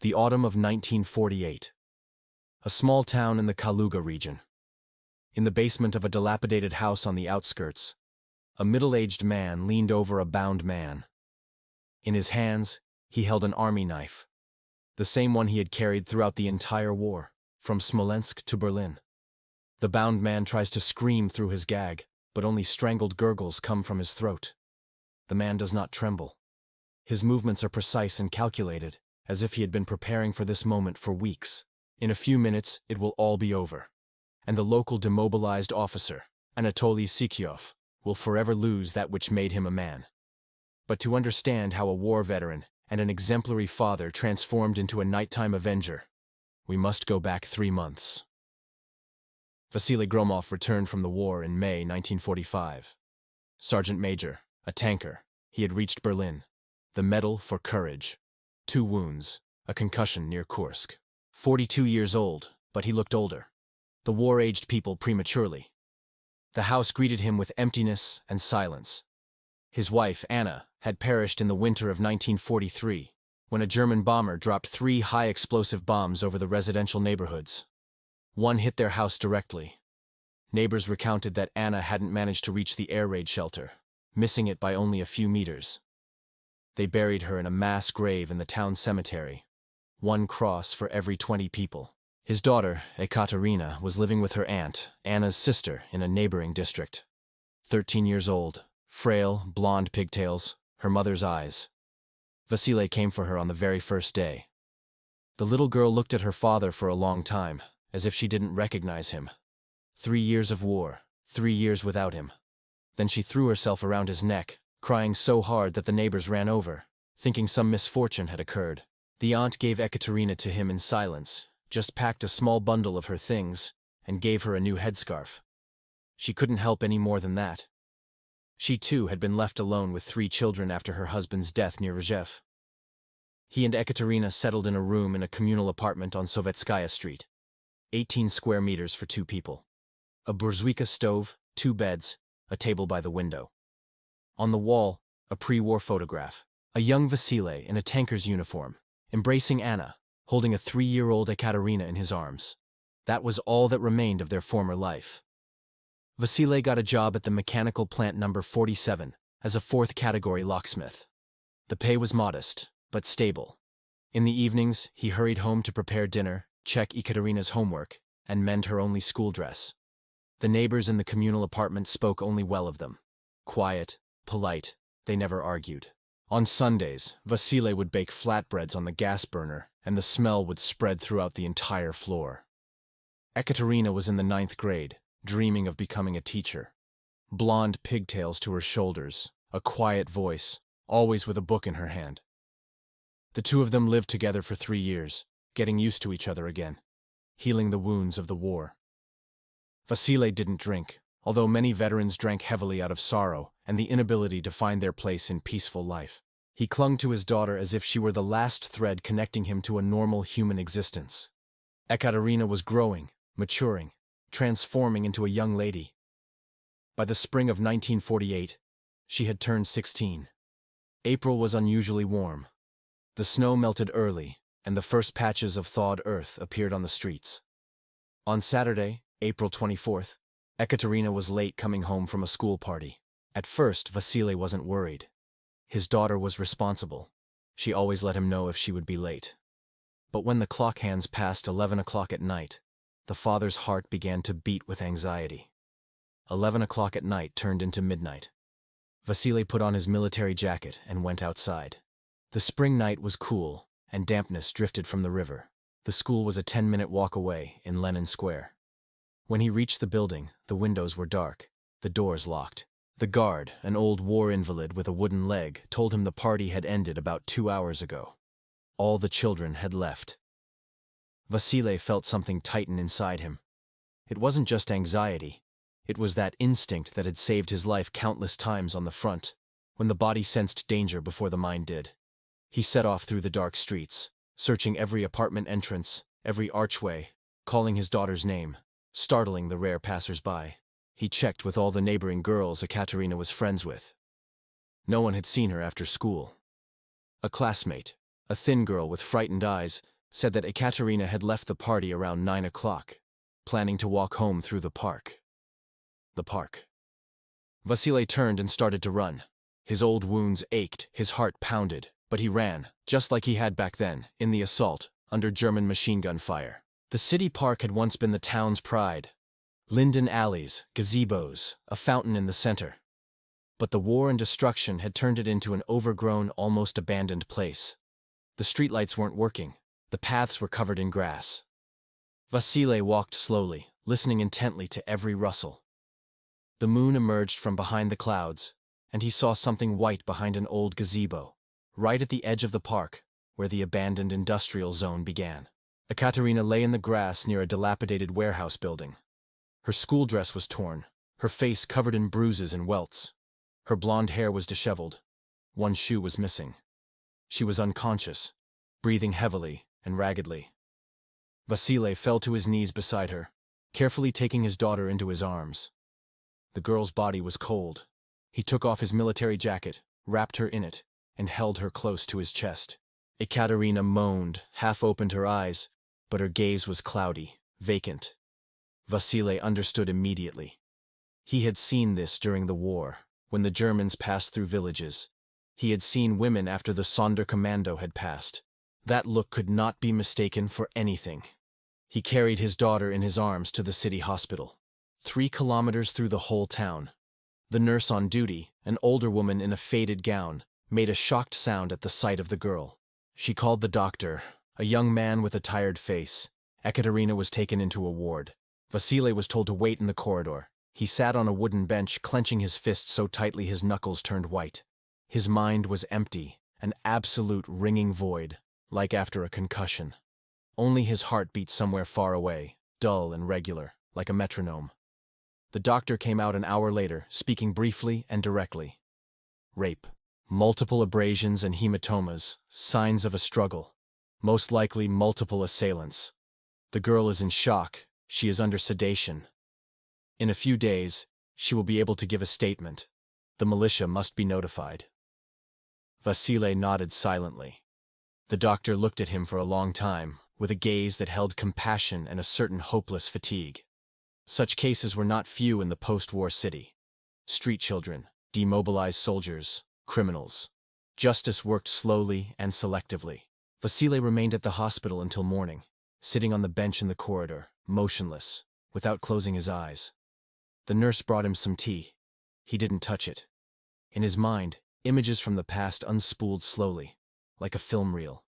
The autumn of 1948. A small town in the Kaluga region. In the basement of a dilapidated house on the outskirts, a middle-aged man leaned over a bound man. In his hands, he held an army knife, the same one he had carried throughout the entire war, from Smolensk to Berlin. The bound man tries to scream through his gag, but only strangled gurgles come from his throat. The man does not tremble. His movements are precise and calculated, as if he had been preparing for this moment for weeks. In a few minutes, it will all be over. And the local demobilized officer, Anatoly Sikyov, will forever lose that which made him a man. But to understand how a war veteran and an exemplary father transformed into a nighttime avenger, we must go back 3 months. Vasily Gromov returned from the war in May 1945. Sergeant Major, a tanker, he had reached Berlin. The Medal for Courage. 2 wounds, a concussion near Kursk. 42 years old, but he looked older. The war aged people prematurely. The house greeted him with emptiness and silence. His wife, Anna, had perished in the winter of 1943, when a German bomber dropped 3 high-explosive bombs over the residential neighborhoods. One hit their house directly. Neighbors recounted that Anna hadn't managed to reach the air raid shelter, missing it by only a few meters. They buried her in a mass grave in the town cemetery, 1 cross for every 20 people. His daughter, Ekaterina, was living with her aunt, Anna's sister, in a neighboring district. 13 years old, frail, blonde pigtails, her mother's eyes. Vasily came for her on the very first day. The little girl looked at her father for a long time, as if she didn't recognize him. 3 years of war, 3 years without him. Then she threw herself around his neck, crying so hard that the neighbors ran over, thinking some misfortune had occurred. The aunt gave Ekaterina to him in silence, just packed a small bundle of her things, and gave her a new headscarf. She couldn't help any more than that. She too had been left alone with 3 children after her husband's death near Rzhev. He and Ekaterina settled in a room in a communal apartment on Sovetskaya Street. 18 square meters for 2 people. A burzhuyka stove, 2 beds, a table by the window. On the wall, a pre-war photograph. A young Vasily in a tanker's uniform, embracing Anna, holding a 3-year-old Ekaterina in his arms. That was all that remained of their former life. Vasily got a job at the mechanical plant number 47 as a 4th-category locksmith. The pay was modest, but stable. In the evenings, he hurried home to prepare dinner, check Ekaterina's homework, and mend her only school dress. The neighbors in the communal apartment spoke only well of them. Quiet, polite, they never argued. On Sundays, Vasily would bake flatbreads on the gas burner, and the smell would spread throughout the entire floor. Ekaterina was in the 9th grade, dreaming of becoming a teacher. Blonde pigtails to her shoulders, a quiet voice, always with a book in her hand. The 2 of them lived together for 3 years, getting used to each other again, healing the wounds of the war. Vasily didn't drink, although many veterans drank heavily out of sorrow and the inability to find their place in peaceful life. He clung to his daughter as if she were the last thread connecting him to a normal human existence. Ekaterina was growing, maturing, transforming into a young lady. By the spring of 1948, she had turned 16. April was unusually warm. The snow melted early, and the first patches of thawed earth appeared on the streets. On Saturday, April 24th, Ekaterina was late coming home from a school party. At first, Vasily wasn't worried. His daughter was responsible. She always let him know if she would be late. But when the clock hands passed 11 o'clock at night, the father's heart began to beat with anxiety. 11 o'clock at night turned into midnight. Vasily put on his military jacket and went outside. The spring night was cool, and dampness drifted from the river. The school was a 10-minute walk away in Lenin Square. When he reached the building, the windows were dark, the doors locked. The guard, an old war invalid with a wooden leg, told him the party had ended about 2 hours ago. All the children had left. Vasily felt something tighten inside him. It wasn't just anxiety. It was that instinct that had saved his life countless times on the front, when the body sensed danger before the mind did. He set off through the dark streets, searching every apartment entrance, every archway, calling his daughter's name, startling the rare passers-by. He checked with all the neighboring girls Ekaterina was friends with. No one had seen her after school. A classmate, a thin girl with frightened eyes, said that Ekaterina had left the party around 9 o'clock, planning to walk home through the park. The park. Vasily turned and started to run. His old wounds ached, his heart pounded, but he ran, just like he had back then, in the assault, under German machine gun fire. The city park had once been the town's pride. Linden alleys, gazebos, a fountain in the center. But the war and destruction had turned it into an overgrown, almost abandoned place. The streetlights weren't working. The paths were covered in grass. Vasily walked slowly, listening intently to every rustle. The moon emerged from behind the clouds, and he saw something white behind an old gazebo, right at the edge of the park, where the abandoned industrial zone began. Ekaterina lay in the grass near a dilapidated warehouse building. Her school dress was torn, her face covered in bruises and welts. Her blonde hair was disheveled. One shoe was missing. She was unconscious, breathing heavily and raggedly. Vasily fell to his knees beside her, carefully taking his daughter into his arms. The girl's body was cold. He took off his military jacket, wrapped her in it, and held her close to his chest. Ekaterina moaned, half opened her eyes, but her gaze was cloudy, vacant. Vasily understood immediately. He had seen this during the war, when the Germans passed through villages. He had seen women after the Sonderkommando had passed. That look could not be mistaken for anything. He carried his daughter in his arms to the city hospital. 3 kilometers through the whole town. The nurse on duty, an older woman in a faded gown, made a shocked sound at the sight of the girl. She called the doctor, a young man with a tired face. Ekaterina was taken into a ward. Vasily was told to wait in the corridor. He sat on a wooden bench, clenching his fist so tightly his knuckles turned white. His mind was empty, an absolute ringing void, like after a concussion. Only his heart beat somewhere far away, dull and regular, like a metronome. The doctor came out an hour later, speaking briefly and directly. Rape. Multiple abrasions and hematomas, signs of a struggle. Most likely multiple assailants. The girl is in shock. She is under sedation. In a few days, she will be able to give a statement. The militia must be notified. Vasily nodded silently. The doctor looked at him for a long time, with a gaze that held compassion and a certain hopeless fatigue. Such cases were not few in the post-war city. Street children, demobilized soldiers, criminals. Justice worked slowly and selectively. Vasily remained at the hospital until morning, sitting on the bench in the corridor, motionless, without closing his eyes. The nurse brought him some tea. He didn't touch it. In his mind, images from the past unspooled slowly, like a film reel.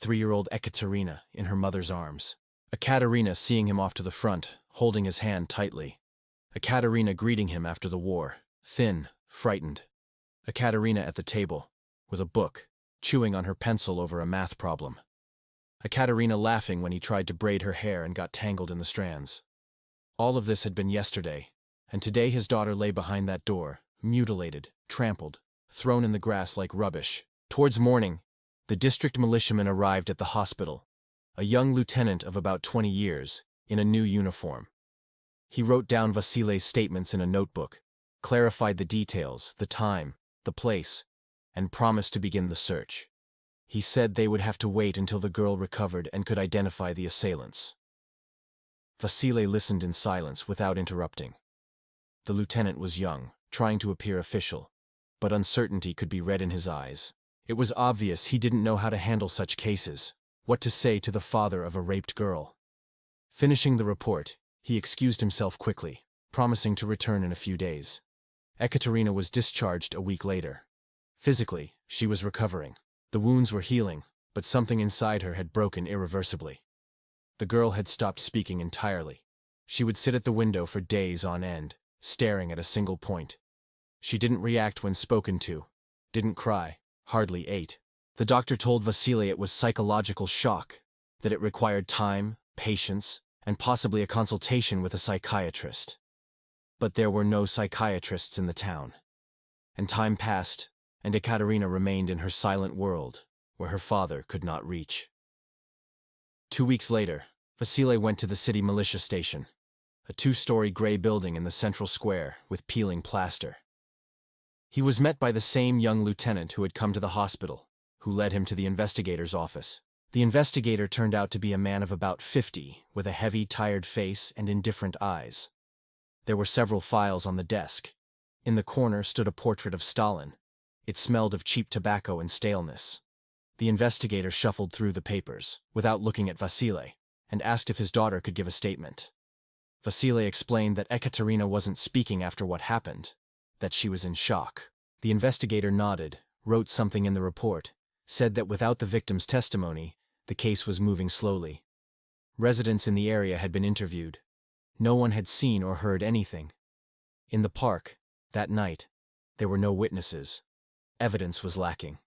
3-year-old Ekaterina in her mother's arms. Ekaterina seeing him off to the front, holding his hand tightly. Ekaterina greeting him after the war, thin, frightened. Ekaterina at the table, with a book, chewing on her pencil over a math problem. Ekaterina laughing when he tried to braid her hair and got tangled in the strands. All of this had been yesterday, and today his daughter lay behind that door, mutilated, trampled, thrown in the grass like rubbish. Towards morning, the district militiaman arrived at the hospital, a young lieutenant of about 20 years, in a new uniform. He wrote down Vasily's statements in a notebook, clarified the details, the time, the place, and promised to begin the search. He said they would have to wait until the girl recovered and could identify the assailants. Vasily listened in silence without interrupting. The lieutenant was young, trying to appear official, but uncertainty could be read in his eyes. It was obvious he didn't know how to handle such cases, what to say to the father of a raped girl. Finishing the report, he excused himself quickly, promising to return in a few days. Ekaterina was discharged a week later. Physically, she was recovering. The wounds were healing, but something inside her had broken irreversibly. The girl had stopped speaking entirely. She would sit at the window for days on end, staring at a single point. She didn't react when spoken to, didn't cry, hardly ate. The doctor told Vasily it was psychological shock, that it required time, patience, and possibly a consultation with a psychiatrist. But there were no psychiatrists in the town. And time passed, and Ekaterina remained in her silent world, where her father could not reach. 2 weeks later, Vasily went to the city militia station, a 2-story gray building in the central square with peeling plaster. He was met by the same young lieutenant who had come to the hospital, who led him to the investigator's office. The investigator turned out to be a man of about 50, with a heavy, tired face and indifferent eyes. There were several files on the desk. In the corner stood a portrait of Stalin. It smelled of cheap tobacco and staleness. The investigator shuffled through the papers, without looking at Vasily, and asked if his daughter could give a statement. Vasily explained that Ekaterina wasn't speaking after what happened, that she was in shock. The investigator nodded, wrote something in the report, said that without the victim's testimony, the case was moving slowly. Residents in the area had been interviewed. No one had seen or heard anything. In the park, that night, there were no witnesses. Evidence was lacking.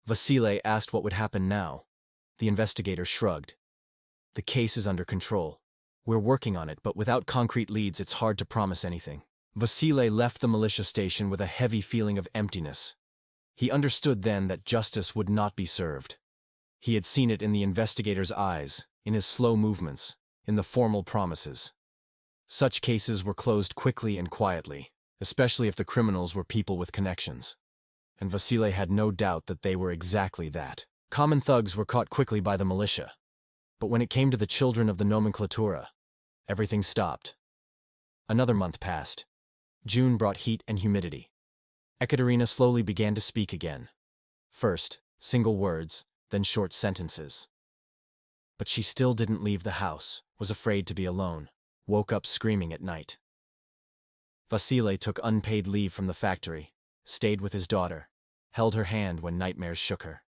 Vasily asked what would happen now. The investigator shrugged. The case is under control. We're working on it, but without concrete leads, it's hard to promise anything. Vasily left the militia station with a heavy feeling of emptiness. He understood then that justice would not be served. He had seen it in the investigator's eyes, in his slow movements, in the formal promises. Such cases were closed quickly and quietly, especially if the criminals were people with connections. And Vasily had no doubt that they were exactly that. Common thugs were caught quickly by the militia. But when it came to the children of the nomenklatura, everything stopped. Another month passed. June brought heat and humidity. Ekaterina slowly began to speak again. First, single words, then short sentences. But she still didn't leave the house, was afraid to be alone, woke up screaming at night. Vasily took unpaid leave from the factory, stayed with his daughter, held her hand when nightmares shook her.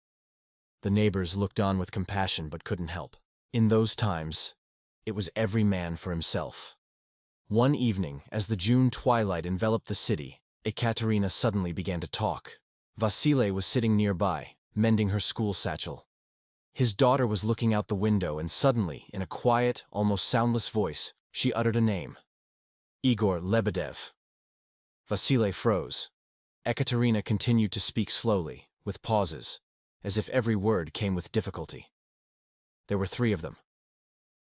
The neighbors looked on with compassion but couldn't help. In those times, it was every man for himself. One evening, as the June twilight enveloped the city, Ekaterina suddenly began to talk. Vasily was sitting nearby, mending her school satchel. His daughter was looking out the window, and suddenly, in a quiet, almost soundless voice, she uttered a name. Igor Lebedev. Vasily froze. Ekaterina continued to speak slowly, with pauses, as if every word came with difficulty. There were 3 of them.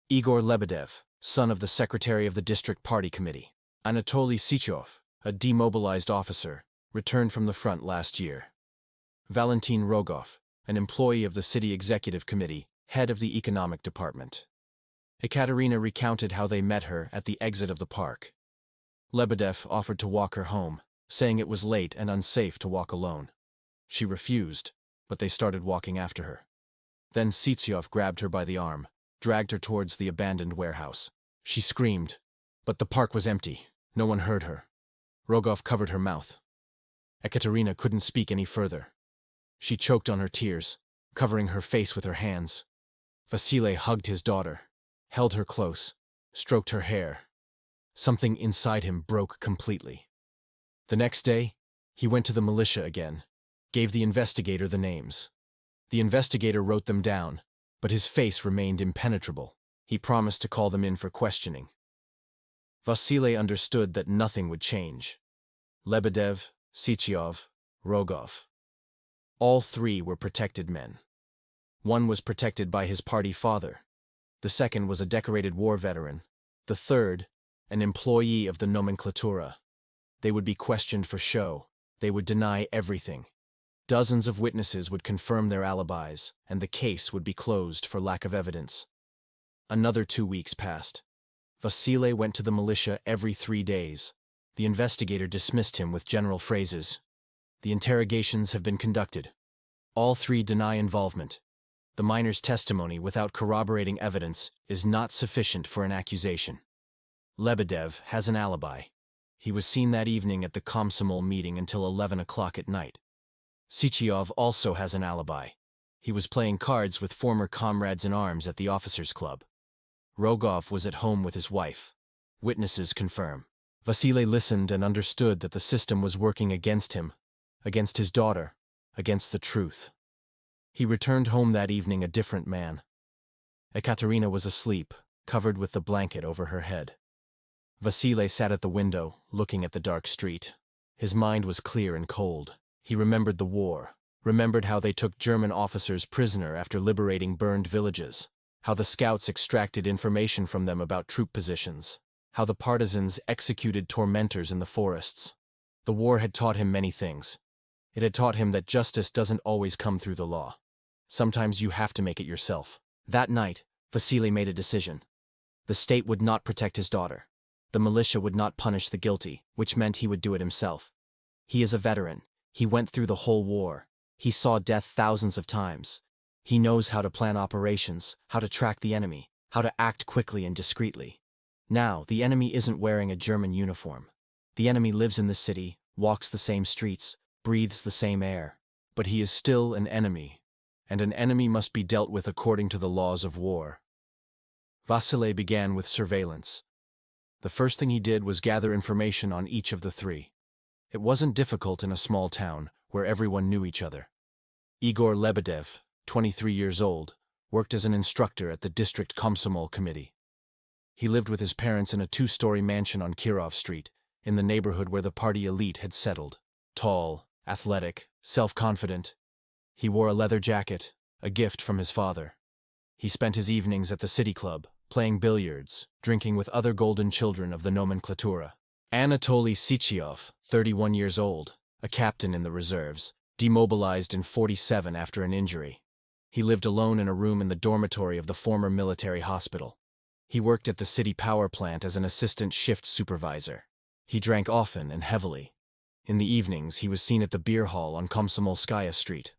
Igor Lebedev, son of the secretary of the district party committee. Anatoly Sychov, a demobilized officer, returned from the front last year. Valentin Rogov, an employee of the city executive committee, head of the economic department. Ekaterina recounted how they met her at the exit of the park. Lebedev offered to walk her home, saying it was late and unsafe to walk alone. She refused, but they started walking after her. Then Sychov grabbed her by the arm, dragged her towards the abandoned warehouse. She screamed, but the park was empty. No one heard her. Rogov covered her mouth. Ekaterina couldn't speak any further. She choked on her tears, covering her face with her hands. Vasily hugged his daughter, held her close, stroked her hair. Something inside him broke completely. The next day, he went to the militia again, gave the investigator the names. The investigator wrote them down, but his face remained impenetrable. He promised to call them in for questioning. Vasily understood that nothing would change. Lebedev, Sychov, Rogov. All 3 were protected men. One was protected by his party father. The second was a decorated war veteran. The third, an employee of the nomenklatura. They would be questioned for show. They would deny everything. Dozens of witnesses would confirm their alibis, and the case would be closed for lack of evidence. Another 2 weeks passed. Vasily went to the militia every 3 days. The investigator dismissed him with general phrases. The interrogations have been conducted. All 3 deny involvement. The minor's testimony without corroborating evidence is not sufficient for an accusation. Lebedev has an alibi. He was seen that evening at the Komsomol meeting until 11 o'clock at night. Sychov also has an alibi. He was playing cards with former comrades in arms at the officers' club. Rogov was at home with his wife. Witnesses confirm. Vasily listened and understood that the system was working against him, against his daughter, against the truth. He returned home that evening a different man. Ekaterina was asleep, covered with the blanket over her head. Vasily sat at the window, looking at the dark street. His mind was clear and cold. He remembered the war, remembered how they took German officers prisoner after liberating burned villages, how the scouts extracted information from them about troop positions, how the partisans executed tormentors in the forests. The war had taught him many things. It had taught him that justice doesn't always come through the law. Sometimes you have to make it yourself. That night, Vasily made a decision. The state would not protect his daughter. The militia would not punish the guilty, which meant he would do it himself. He is a veteran. He went through the whole war. He saw death thousands of times. He knows how to plan operations, how to track the enemy, how to act quickly and discreetly. Now, the enemy isn't wearing a German uniform. The enemy lives in the city, walks the same streets, breathes the same air. But he is still an enemy, and an enemy must be dealt with according to the laws of war. Vasily began with surveillance. The first thing he did was gather information on each of the three. It wasn't difficult in a small town, where everyone knew each other. Igor Lebedev, 23 years old, worked as an instructor at the district Komsomol committee. He lived with his parents in a 2-story mansion on Kirov Street, in the neighborhood where the party elite had settled. Tall, athletic, self-confident. He wore a leather jacket, a gift from his father. He spent his evenings at the city club, playing billiards, drinking with other golden children of the nomenklatura. Anatoly Sychev, 31 years old, a captain in the reserves, demobilized in 47 after an injury. He lived alone in a room in the dormitory of the former military hospital. He worked at the city power plant as an assistant shift supervisor. He drank often and heavily. In the evenings, he was seen at the beer hall on Komsomolskaya Street.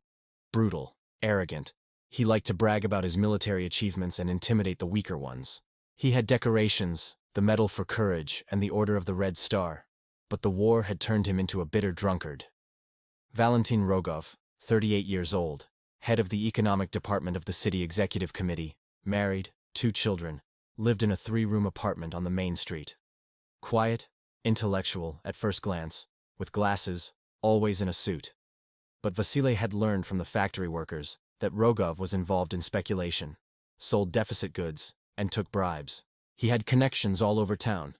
Brutal, arrogant, he liked to brag about his military achievements and intimidate the weaker ones. He had decorations, the Medal for Courage and the Order of the Red Star, but the war had turned him into a bitter drunkard. Valentin Rogov, 38 years old, head of the economic department of the city executive committee, married, 2 children, lived in a 3-room apartment on the main street. Quiet, intellectual at first glance, with glasses, always in a suit. But Vasily had learned from the factory workers that Rogov was involved in speculation, sold deficit goods, and took bribes. He had connections all over town.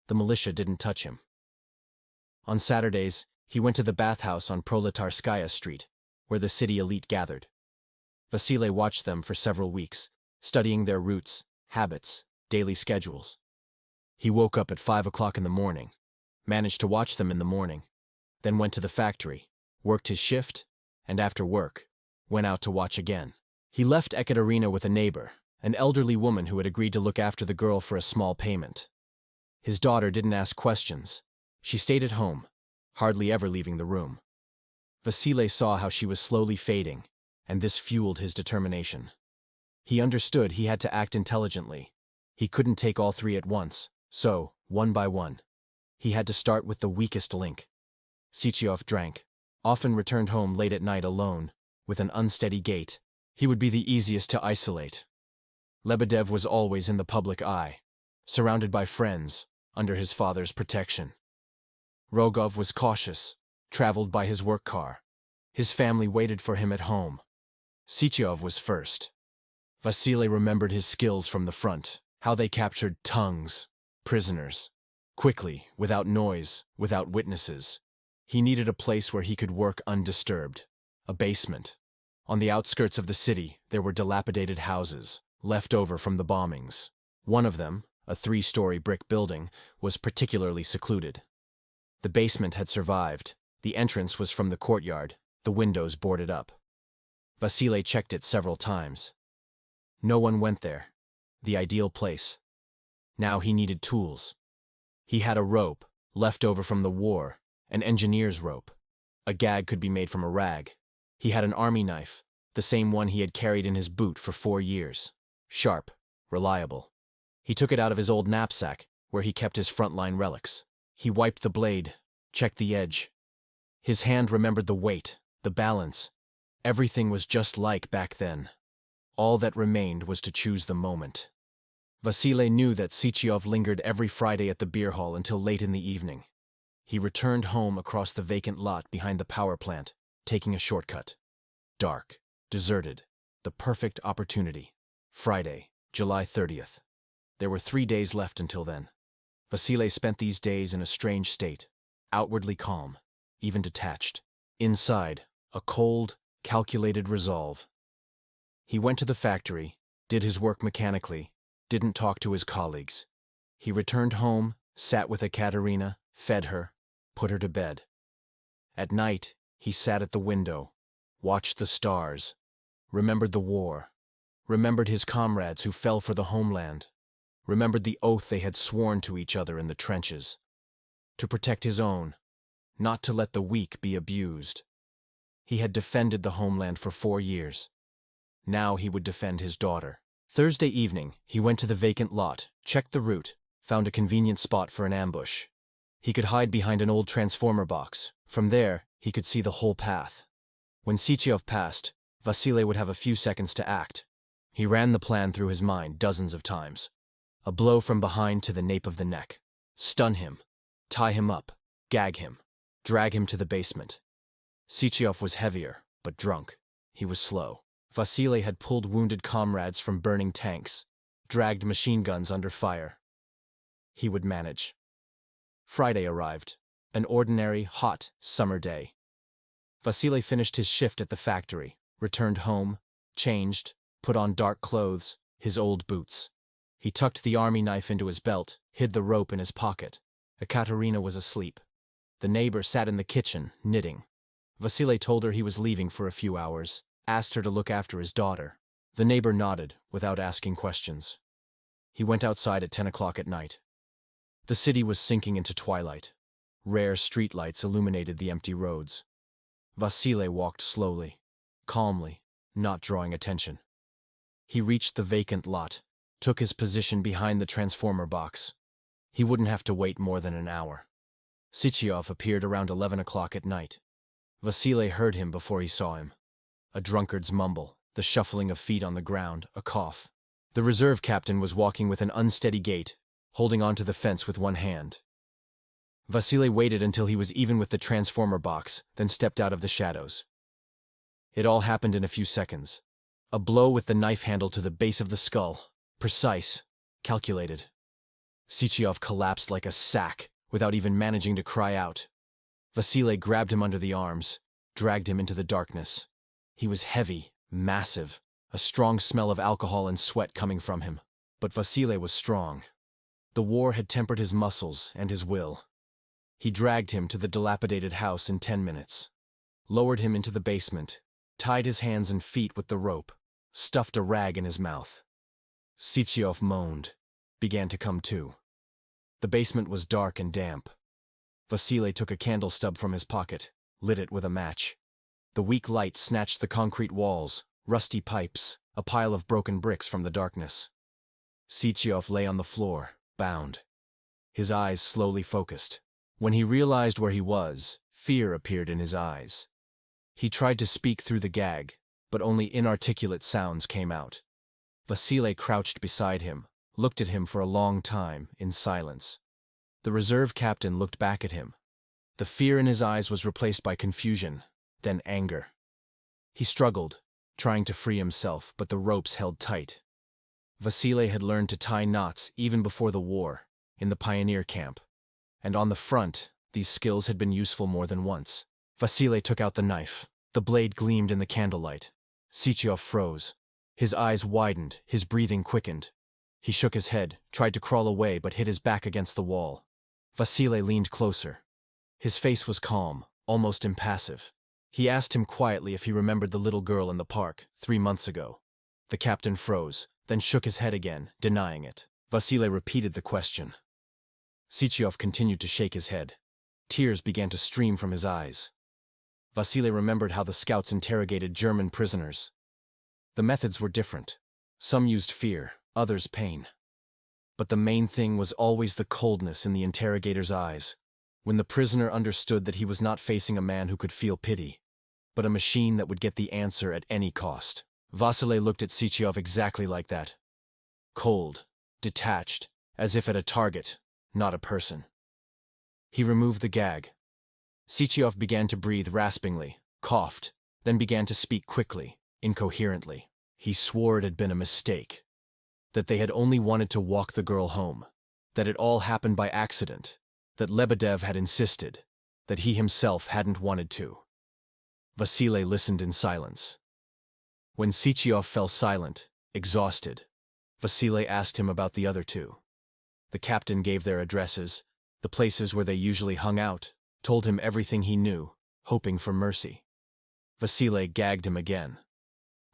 The militia didn't touch him. On Saturdays, he went to the bathhouse on Proletarskaya Street, where the city elite gathered. Vasily watched them for several weeks, studying their routes, habits, daily schedules. He woke up at 5 o'clock in the morning, managed to watch them in the morning, then went to the factory, worked his shift, and after work, went out to watch again. He left Ekaterina with a neighbor, an elderly woman who had agreed to look after the girl for a small payment. His daughter didn't ask questions. She stayed at home, hardly ever leaving the room. Vasily saw how she was slowly fading, and this fueled his determination. He understood he had to act intelligently. He couldn't take all 3 at once, so, one by one, he had to start with the weakest link. Sychev drank, often returned home late at night alone, with an unsteady gait. He would be the easiest to isolate. Lebedev was always in the public eye, surrounded by friends, under his father's protection. Rogov was cautious, traveled by his work car. His family waited for him at home. Sychev was first. Vasily remembered his skills from the front, how they captured tongues, prisoners. Quickly, without noise, without witnesses. He needed a place where he could work undisturbed. A basement. On the outskirts of the city, there were dilapidated houses, left over from the bombings. One of them, a 3-story brick building, was particularly secluded. The basement had survived. The entrance was from the courtyard, the windows boarded up. Vasily checked it several times. No one went there. The ideal place. Now he needed tools. He had a rope, left over from the war, an engineer's rope. A gag could be made from a rag. He had an army knife, the same one he had carried in his boot for 4 years. Sharp, reliable. He took it out of his old knapsack, where he kept his frontline relics. He wiped the blade, checked the edge. His hand remembered the weight, the balance. Everything was just like back then. All that remained was to choose the moment. Vasily knew that Sychev lingered every Friday at the beer hall until late in the evening. He returned home across the vacant lot behind the power plant, taking a shortcut. Dark, deserted, the perfect opportunity. Friday, July 30th. There were 3 days left until then. Vasily spent these days in a strange state, outwardly calm, even detached. Inside, a cold, calculated resolve. He went to the factory, did his work mechanically, didn't talk to his colleagues. He returned home, sat with Ekaterina, fed her, put her to bed. At night, He sat at the window, watched the stars, remembered the war, remembered his comrades who fell for the homeland, remembered the oath they had sworn to each other in the trenches. To protect his own, not to let the weak be abused. He had defended the homeland for 4 years. Now he would defend his daughter. Thursday evening, he went to the vacant lot, checked the route, found a convenient spot for an ambush. He could hide behind an old transformer box. From there, he could see the whole path. When Sychev passed, Vasily would have a few seconds to act. He ran the plan through his mind dozens of times. A blow from behind to the nape of the neck. Stun him. Tie him up. Gag him. Drag him to the basement. Sychev was heavier, but drunk. He was slow. Vasily had pulled wounded comrades from burning tanks, dragged machine guns under fire. He would manage. Friday arrived. An ordinary, hot, summer day. Vasily finished his shift at the factory, returned home, changed, put on dark clothes, his old boots. He tucked the army knife into his belt, hid the rope in his pocket. Ekaterina was asleep. The neighbor sat in the kitchen, knitting. Vasily told her he was leaving for a few hours, asked her to look after his daughter. The neighbor nodded, without asking questions. He went outside at 10 o'clock at night. The city was sinking into twilight. Rare streetlights illuminated the empty roads. Vasily walked slowly, calmly, not drawing attention. He reached the vacant lot, took his position behind the transformer box. He wouldn't have to wait more than an hour. Sychev appeared around 11 o'clock at night. Vasily heard him before he saw him. A drunkard's mumble, the shuffling of feet on the ground, a cough. The reserve captain was walking with an unsteady gait, holding onto the fence with one hand. Vasily waited until he was even with the transformer box, then stepped out of the shadows. It all happened in a few seconds. A blow with the knife handle to the base of the skull. Precise. Calculated. Sychev collapsed like a sack, without even managing to cry out. Vasily grabbed him under the arms, dragged him into the darkness. He was heavy, massive, a strong smell of alcohol and sweat coming from him. But Vasily was strong. The war had tempered his muscles and his will. He dragged him to the dilapidated house in 10 minutes, lowered him into the basement, tied his hands and feet with the rope, stuffed a rag in his mouth. Sychev moaned, began to come to. The basement was dark and damp. Vasily took a candle stub from his pocket, lit it with a match. The weak light snatched the concrete walls, rusty pipes, a pile of broken bricks from the darkness. Sychev lay on the floor, bound. His eyes slowly focused. When he realized where he was, fear appeared in his eyes. He tried to speak through the gag, but only inarticulate sounds came out. Vasily crouched beside him, looked at him for a long time, in silence. The reserve captain looked back at him. The fear in his eyes was replaced by confusion, then anger. He struggled, trying to free himself, but the ropes held tight. Vasily had learned to tie knots even before the war, in the pioneer camp. And on the front, these skills had been useful more than once. Vasily took out the knife. The blade gleamed in the candlelight. Sychev froze. His eyes widened, his breathing quickened. He shook his head, tried to crawl away, but hit his back against the wall. Vasily leaned closer. His face was calm, almost impassive. He asked him quietly if he remembered the little girl in the park, 3 months ago. The captain froze, then shook his head again, denying it. Vasily repeated the question. Sychev continued to shake his head. Tears began to stream from his eyes. Vasily remembered how the scouts interrogated German prisoners. The methods were different. Some used fear, others pain. But the main thing was always the coldness in the interrogator's eyes, when the prisoner understood that he was not facing a man who could feel pity, but a machine that would get the answer at any cost. Vasily looked at Sychev exactly like that. Cold, detached, as if at a target, not a person. He removed the gag. Sychev began to breathe raspingly, coughed, then began to speak quickly, incoherently. He swore it had been a mistake, that they had only wanted to walk the girl home, that it all happened by accident, that Lebedev had insisted, that he himself hadn't wanted to. Vasily listened in silence. When Sychev fell silent, exhausted, Vasily asked him about the other two. The captain gave their addresses, the places where they usually hung out, told him everything he knew, hoping for mercy. Vasily gagged him again.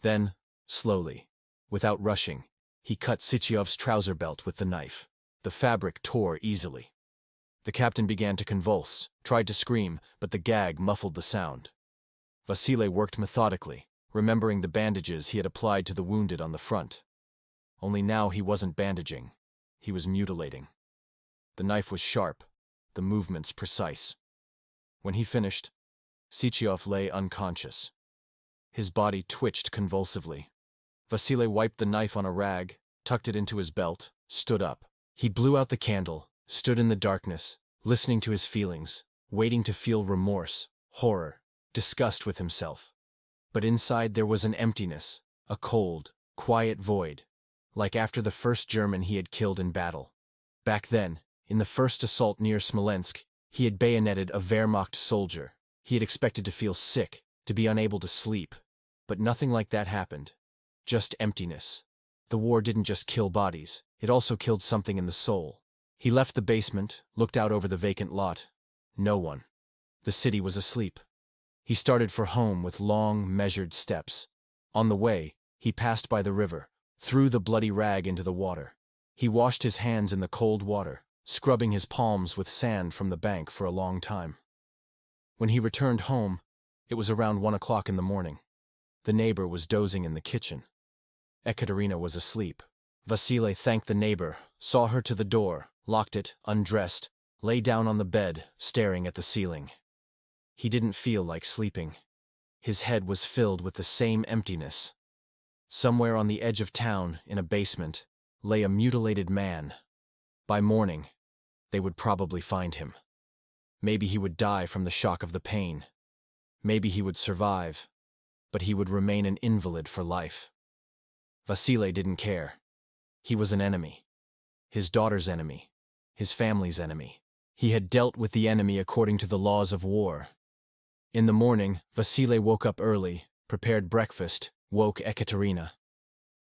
Then, slowly, without rushing, he cut Sichiov's trouser belt with the knife. The fabric tore easily. The captain began to convulse, tried to scream, but the gag muffled the sound. Vasily worked methodically, remembering the bandages he had applied to the wounded on the front. Only now he wasn't bandaging. He was mutilating. The knife was sharp, the movements precise. When he finished, Sichiov lay unconscious. His body twitched convulsively. Vasily wiped the knife on a rag, tucked it into his belt, stood up. He blew out the candle, stood in the darkness, listening to his feelings, waiting to feel remorse, horror, disgust with himself. But inside there was an emptiness, a cold, quiet void, like after the first German he had killed in battle. Back then, in the first assault near Smolensk, he had bayoneted a Wehrmacht soldier. He had expected to feel sick, to be unable to sleep. But nothing like that happened. Just emptiness. The war didn't just kill bodies, it also killed something in the soul. He left the basement, looked out over the vacant lot. No one. The city was asleep. He started for home with long, measured steps. On the way, he passed by the river, threw the bloody rag into the water. He washed his hands in the cold water, scrubbing his palms with sand from the bank for a long time. When he returned home, it was around 1 o'clock in the morning. The neighbor was dozing in the kitchen. Ekaterina was asleep. Vasily thanked the neighbor, saw her to the door, locked it, undressed, lay down on the bed, staring at the ceiling. He didn't feel like sleeping. His head was filled with the same emptiness. Somewhere on the edge of town, in a basement, lay a mutilated man. By morning, they would probably find him. Maybe he would die from the shock of the pain. Maybe he would survive, but he would remain an invalid for life. Vasily didn't care. He was an enemy. His daughter's enemy. His family's enemy. He had dealt with the enemy according to the laws of war. In the morning, Vasily woke up early, prepared breakfast, woke Ekaterina.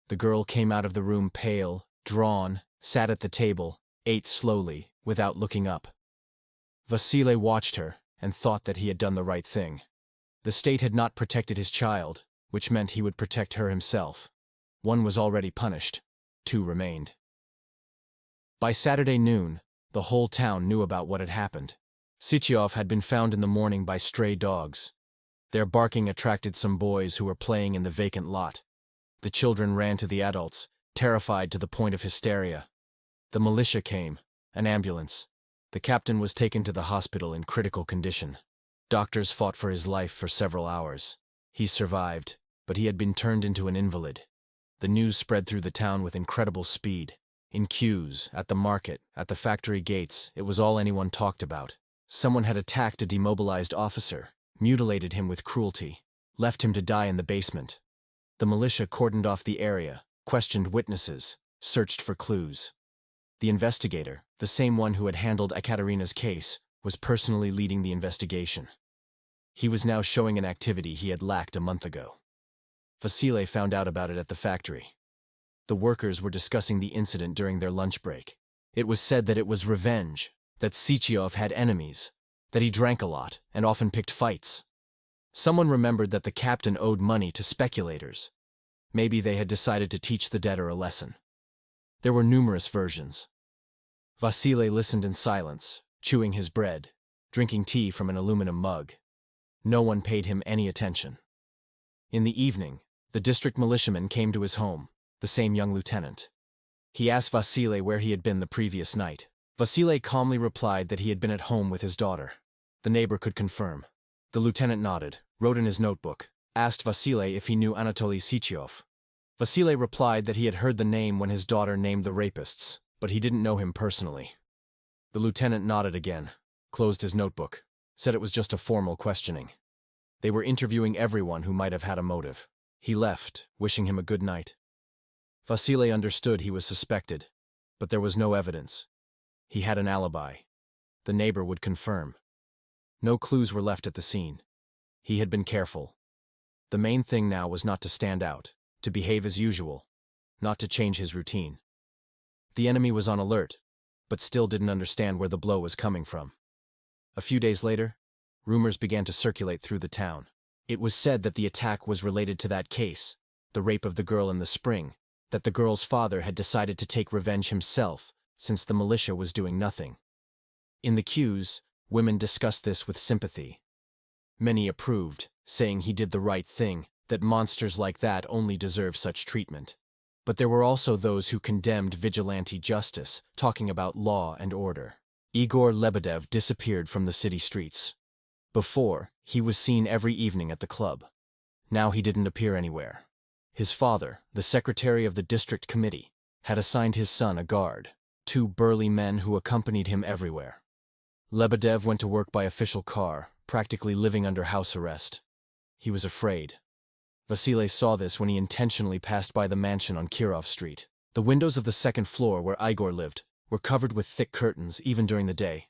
The girl came out of the room pale, drawn, sat at the table, ate slowly, without looking up. Vasily watched her and thought that he had done the right thing. The state had not protected his child, which meant he would protect her himself. One was already punished. 2 remained. By Saturday noon, the whole town knew about what had happened. Sichiov had been found in the morning by stray dogs. Their barking attracted some boys who were playing in the vacant lot. The children ran to the adults, terrified to the point of hysteria. The militia came, an ambulance. The captain was taken to the hospital in critical condition. Doctors fought for his life for several hours. He survived, but he had been turned into an invalid. The news spread through the town with incredible speed. In queues, at the market, at the factory gates, it was all anyone talked about. Someone had attacked a demobilized officer, mutilated him with cruelty, left him to die in the basement. The militia cordoned off the area, questioned witnesses, searched for clues. The investigator, the same one who had handled Ekaterina's case, was personally leading the investigation. He was now showing an activity he had lacked a month ago. Vasily found out about it at the factory. The workers were discussing the incident during their lunch break. It was said that it was revenge, that Sichiov had enemies, that he drank a lot and often picked fights. Someone remembered that the captain owed money to speculators. Maybe they had decided to teach the debtor a lesson. There were numerous versions. Vasily listened in silence, chewing his bread, drinking tea from an aluminum mug. No one paid him any attention. In the evening, the district militiaman came to his home, the same young lieutenant. He asked Vasily where he had been the previous night. Vasily calmly replied that he had been at home with his daughter. The neighbor could confirm. The lieutenant nodded, wrote in his notebook, asked Vasily if he knew Anatoly Sichiov. Vasily replied that he had heard the name when his daughter named the rapists, but he didn't know him personally. The lieutenant nodded again, closed his notebook, said it was just a formal questioning. They were interviewing everyone who might have had a motive. He left, wishing him a good night. Vasily understood he was suspected, but there was no evidence. He had an alibi. The neighbor would confirm. No clues were left at the scene. He had been careful. The main thing now was not to stand out, to behave as usual, not to change his routine. The enemy was on alert, but still didn't understand where the blow was coming from. A few days later, rumors began to circulate through the town. It was said that the attack was related to that case, the rape of the girl in the spring, that the girl's father had decided to take revenge himself since the militia was doing nothing. In the queues, women discussed this with sympathy. Many approved, saying he did the right thing, that monsters like that only deserve such treatment. But there were also those who condemned vigilante justice, talking about law and order. Igor Lebedev disappeared from the city streets. Before, he was seen every evening at the club. Now he didn't appear anywhere. His father, the secretary of the district committee, had assigned his son a guard, 2 burly men who accompanied him everywhere. Lebedev went to work by official car, practically living under house arrest. He was afraid. Vasily saw this when he intentionally passed by the mansion on Kirov Street. The windows of the second floor where Igor lived were covered with thick curtains even during the day.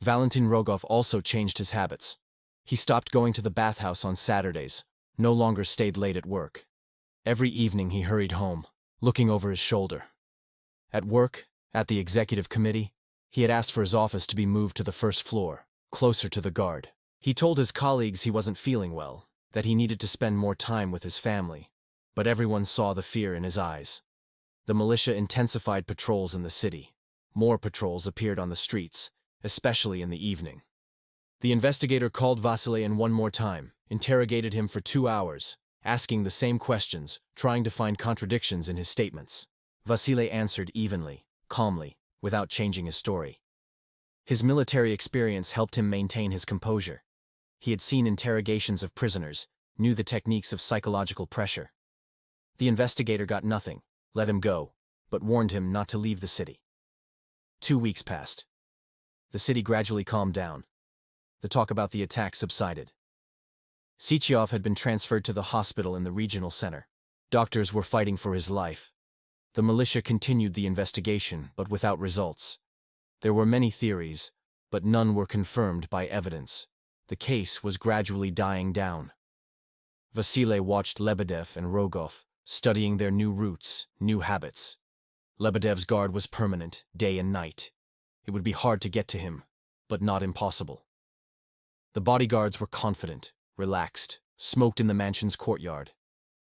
Valentin Rogov also changed his habits. He stopped going to the bathhouse on Saturdays, no longer stayed late at work. Every evening he hurried home, looking over his shoulder. At work, at the executive committee, he had asked for his office to be moved to the first floor, closer to the guard. He told his colleagues he wasn't feeling well, that he needed to spend more time with his family, but everyone saw the fear in his eyes. The militia intensified patrols in the city. More patrols appeared on the streets, especially in the evening. The investigator called Vasily in one more time, interrogated him for 2 hours, asking the same questions, trying to find contradictions in his statements. Vasily answered evenly, calmly, without changing his story. His military experience helped him maintain his composure. He had seen interrogations of prisoners, knew the techniques of psychological pressure. The investigator got nothing, let him go, but warned him not to leave the city. 2 weeks passed. The city gradually calmed down. The talk about the attack subsided. Sychev had been transferred to the hospital in the regional center. Doctors were fighting for his life. The militia continued the investigation, but without results. There were many theories, but none were confirmed by evidence. The case was gradually dying down. Vasily watched Lebedev and Rogov, studying their new routes, new habits. Lebedev's guard was permanent, day and night. It would be hard to get to him, but not impossible. The bodyguards were confident, relaxed, smoked in the mansion's courtyard,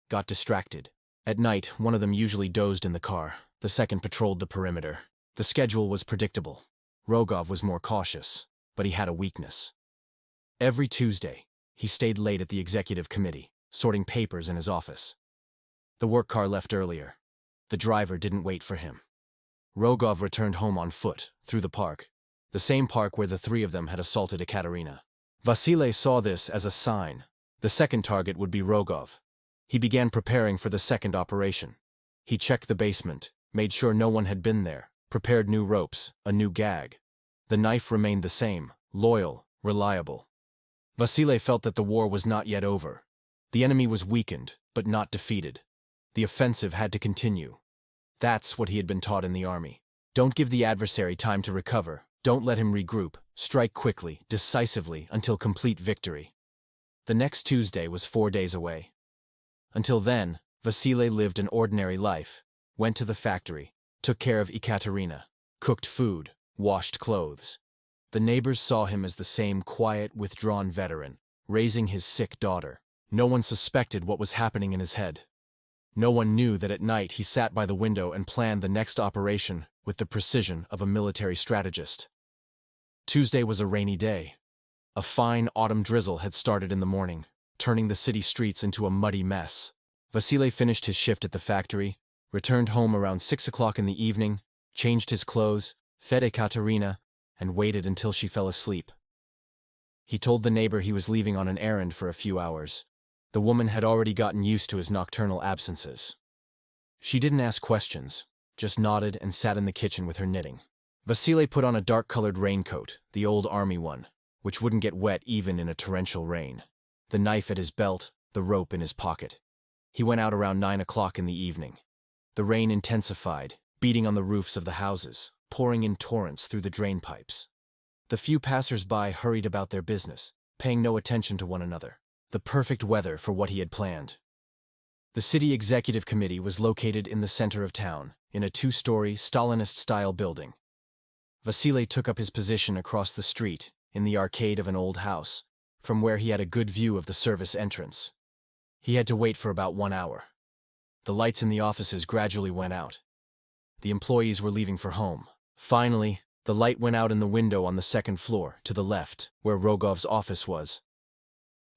got distracted. At night, one of them usually dozed in the car, the second patrolled the perimeter. The schedule was predictable. Rogov was more cautious, but he had a weakness. Every Tuesday, he stayed late at the executive committee, sorting papers in his office. The work car left earlier. The driver didn't wait for him. Rogov returned home on foot, through the park, the same park where the 3 of them had assaulted Ekaterina. Vasily saw this as a sign. The second target would be Rogov. He began preparing for the second operation. He checked the basement, made sure no one had been there, prepared new ropes, a new gag. The knife remained the same, loyal, reliable. Vasily felt that the war was not yet over. The enemy was weakened, but not defeated. The offensive had to continue. That's what he had been taught in the army. Don't give the adversary time to recover. Don't let him regroup. Strike quickly, decisively, until complete victory. The next Tuesday was 4 days away. Until then, Vasily lived an ordinary life, went to the factory, took care of Ekaterina, cooked food, washed clothes. The neighbors saw him as the same quiet, withdrawn veteran, raising his sick daughter. No one suspected what was happening in his head. No one knew that at night he sat by the window and planned the next operation with the precision of a military strategist. Tuesday was a rainy day. A fine autumn drizzle had started in the morning, turning the city streets into a muddy mess. Vasily finished his shift at the factory, returned home around 6 o'clock in the evening, changed his clothes, fed Ekaterina, and waited until she fell asleep. He told the neighbor he was leaving on an errand for a few hours. The woman had already gotten used to his nocturnal absences. She didn't ask questions, just nodded and sat in the kitchen with her knitting. Vasily put on a dark-colored raincoat, the old army one, which wouldn't get wet even in a torrential rain. The knife at his belt, the rope in his pocket. He went out around 9 o'clock in the evening. The rain intensified, beating on the roofs of the houses, pouring in torrents through the drain pipes. The few passers-by hurried about their business, paying no attention to one another. The perfect weather for what he had planned. The city executive committee was located in the center of town, in a 2-story, Stalinist-style building. Vasily took up his position across the street, in the arcade of an old house, from where he had a good view of the service entrance. He had to wait for about 1 hour. The lights in the offices gradually went out. The employees were leaving for home. Finally, the light went out in the window on the second floor, to the left, where Rogov's office was.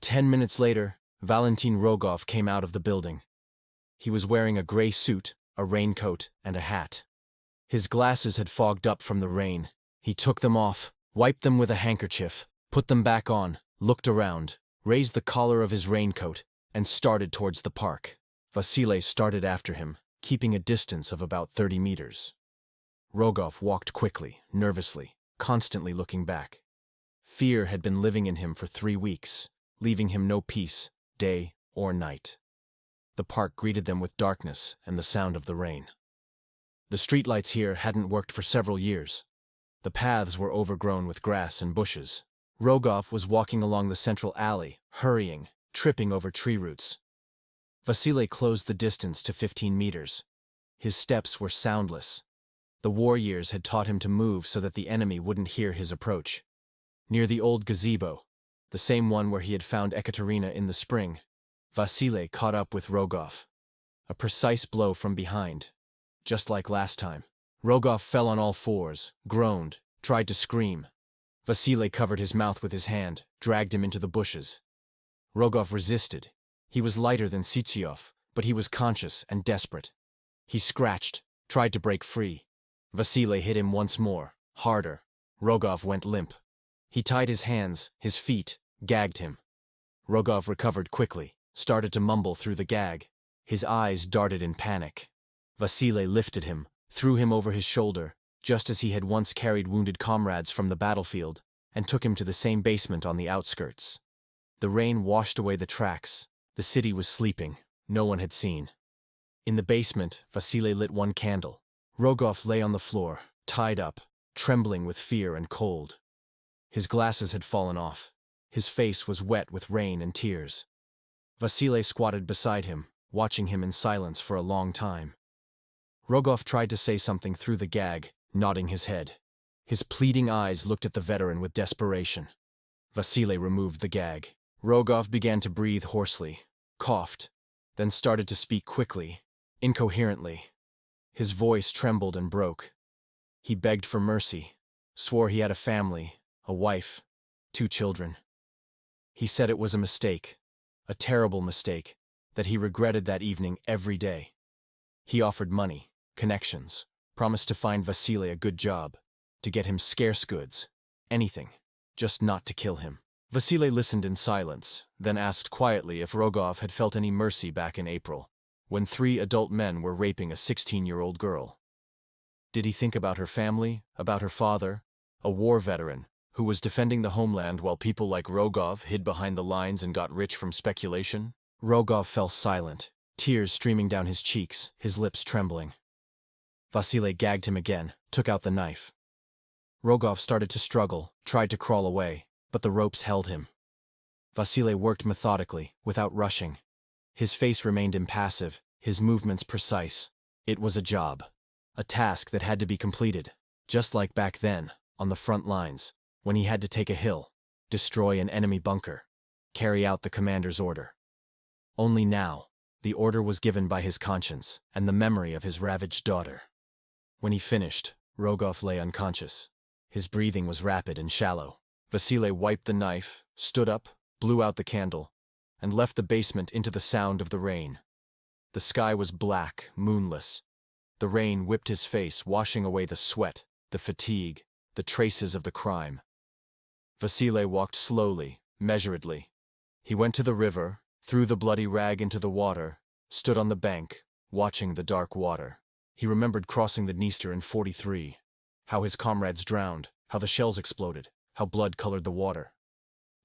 10 minutes later, Valentin Rogov came out of the building. He was wearing a gray suit, a raincoat, and a hat. His glasses had fogged up from the rain. He took them off, wiped them with a handkerchief, put them back on, looked around, raised the collar of his raincoat, and started towards the park. Vasily started after him, keeping a distance of about 30 meters. Rogov walked quickly, nervously, constantly looking back. Fear had been living in him for 3 weeks, leaving him no peace, day or night. The park greeted them with darkness and the sound of the rain. The streetlights here hadn't worked for several years. The paths were overgrown with grass and bushes. Rogov was walking along the central alley, hurrying, tripping over tree roots. Vasily closed the distance to 15 meters. His steps were soundless. The war years had taught him to move so that the enemy wouldn't hear his approach. Near the old gazebo, the same one where he had found Ekaterina in the spring, Vasily caught up with Rogov. A precise blow from behind. Just like last time. Rogov fell on all fours, groaned, tried to scream. Vasily covered his mouth with his hand, dragged him into the bushes. Rogov resisted. He was lighter than Sitsiov, but he was conscious and desperate. He scratched, tried to break free. Vasily hit him once more, harder. Rogov went limp. He tied his hands, his feet, gagged him. Rogov recovered quickly, started to mumble through the gag. His eyes darted in panic. Vasily lifted him, threw him over his shoulder, just as he had once carried wounded comrades from the battlefield, and took him to the same basement on the outskirts. The rain washed away the tracks. The city was sleeping. No one had seen. In the basement, Vasily lit one candle. Rogov lay on the floor, tied up, trembling with fear and cold. His glasses had fallen off. His face was wet with rain and tears. Vasily squatted beside him, watching him in silence for a long time. Rogov tried to say something through the gag, nodding his head. His pleading eyes looked at the veteran with desperation. Vasily removed the gag. Rogov began to breathe hoarsely, coughed, then started to speak quickly, incoherently. His voice trembled and broke. He begged for mercy, swore he had a family, a wife, 2 children. He said it was a mistake, a terrible mistake, that he regretted that evening every day. He offered money, connections, promised to find Vasily a good job, to get him scarce goods, anything, just not to kill him. Vasily listened in silence, then asked quietly if Rogov had felt any mercy back in April, when 3 adult men were raping a 16-year-old girl. Did he think about her family, about her father, a war veteran, who was defending the homeland while people like Rogov hid behind the lines and got rich from speculation? Rogov fell silent, tears streaming down his cheeks, his lips trembling. Vasily gagged him again, took out the knife. Rogov started to struggle, tried to crawl away, but the ropes held him. Vasily worked methodically, without rushing. His face remained impassive, his movements precise. It was a job, a task that had to be completed, just like back then, on the front lines, when he had to take a hill, destroy an enemy bunker, carry out the commander's order. Only now, the order was given by his conscience and the memory of his ravaged daughter. When he finished, Rogov lay unconscious. His breathing was rapid and shallow. Vasily wiped the knife, stood up, blew out the candle, and left the basement into the sound of the rain. The sky was black, moonless. The rain whipped his face, washing away the sweat, the fatigue, the traces of the crime. Vasily walked slowly, measuredly. He went to the river, threw the bloody rag into the water, stood on the bank, watching the dark water. He remembered crossing the Dniester in '43, how his comrades drowned, how the shells exploded, how blood colored the water.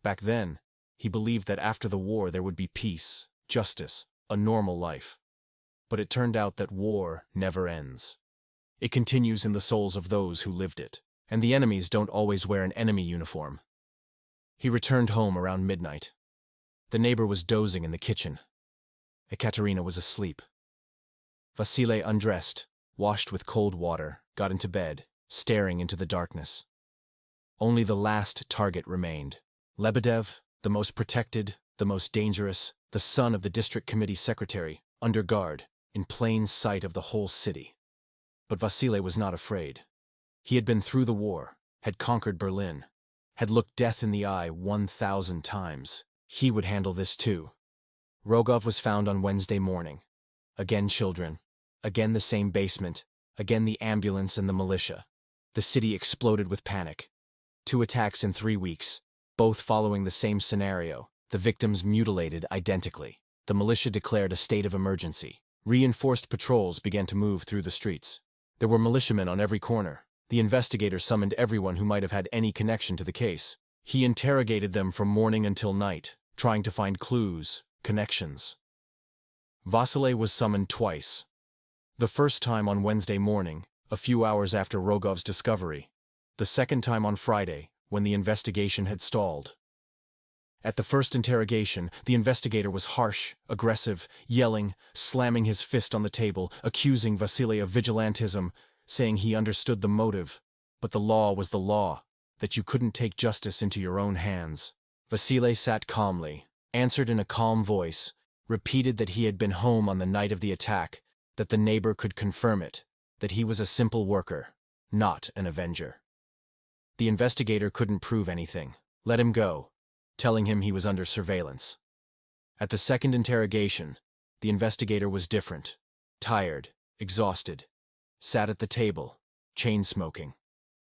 Back then, he believed that after the war there would be peace, justice, a normal life. But it turned out that war never ends. It continues in the souls of those who lived it, and the enemies don't always wear an enemy uniform. He returned home around midnight. The neighbor was dozing in the kitchen. Ekaterina was asleep. Vasily undressed, washed with cold water, got into bed, staring into the darkness. Only the last target remained. Lebedev, The most protected, the most dangerous, the son of the district committee secretary, under guard, in plain sight of the whole city. But Vasile was not afraid. He had been through the war, had conquered Berlin, had looked death in the eye 1,000 times. He would handle this too. Rogov was found on Wednesday morning. Again children. Again the same basement. Again the ambulance and the militia. The city exploded with panic. 2 attacks in 3 weeks, both following the same scenario. The victims mutilated identically. The militia declared a state of emergency. Reinforced patrols began to move through the streets. There were militiamen on every corner. The investigator summoned everyone who might have had any connection to the case. He interrogated them from morning until night, trying to find clues, connections. Vasile was summoned twice. The first time on Wednesday morning, a few hours after Rogov's discovery. The second time on Friday, when the investigation had stalled. At the first interrogation, the investigator was harsh, aggressive, yelling, slamming his fist on the table, accusing Vasile of vigilantism, saying he understood the motive, but the law was the law, that you couldn't take justice into your own hands. Vasile sat calmly, answered in a calm voice, repeated that he had been home on the night of the attack, that the neighbor could confirm it, that he was a simple worker, not an avenger. The investigator couldn't prove anything. Let him go, telling him he was under surveillance. At the second interrogation, the investigator was different, tired, exhausted, sat at the table, chain-smoking,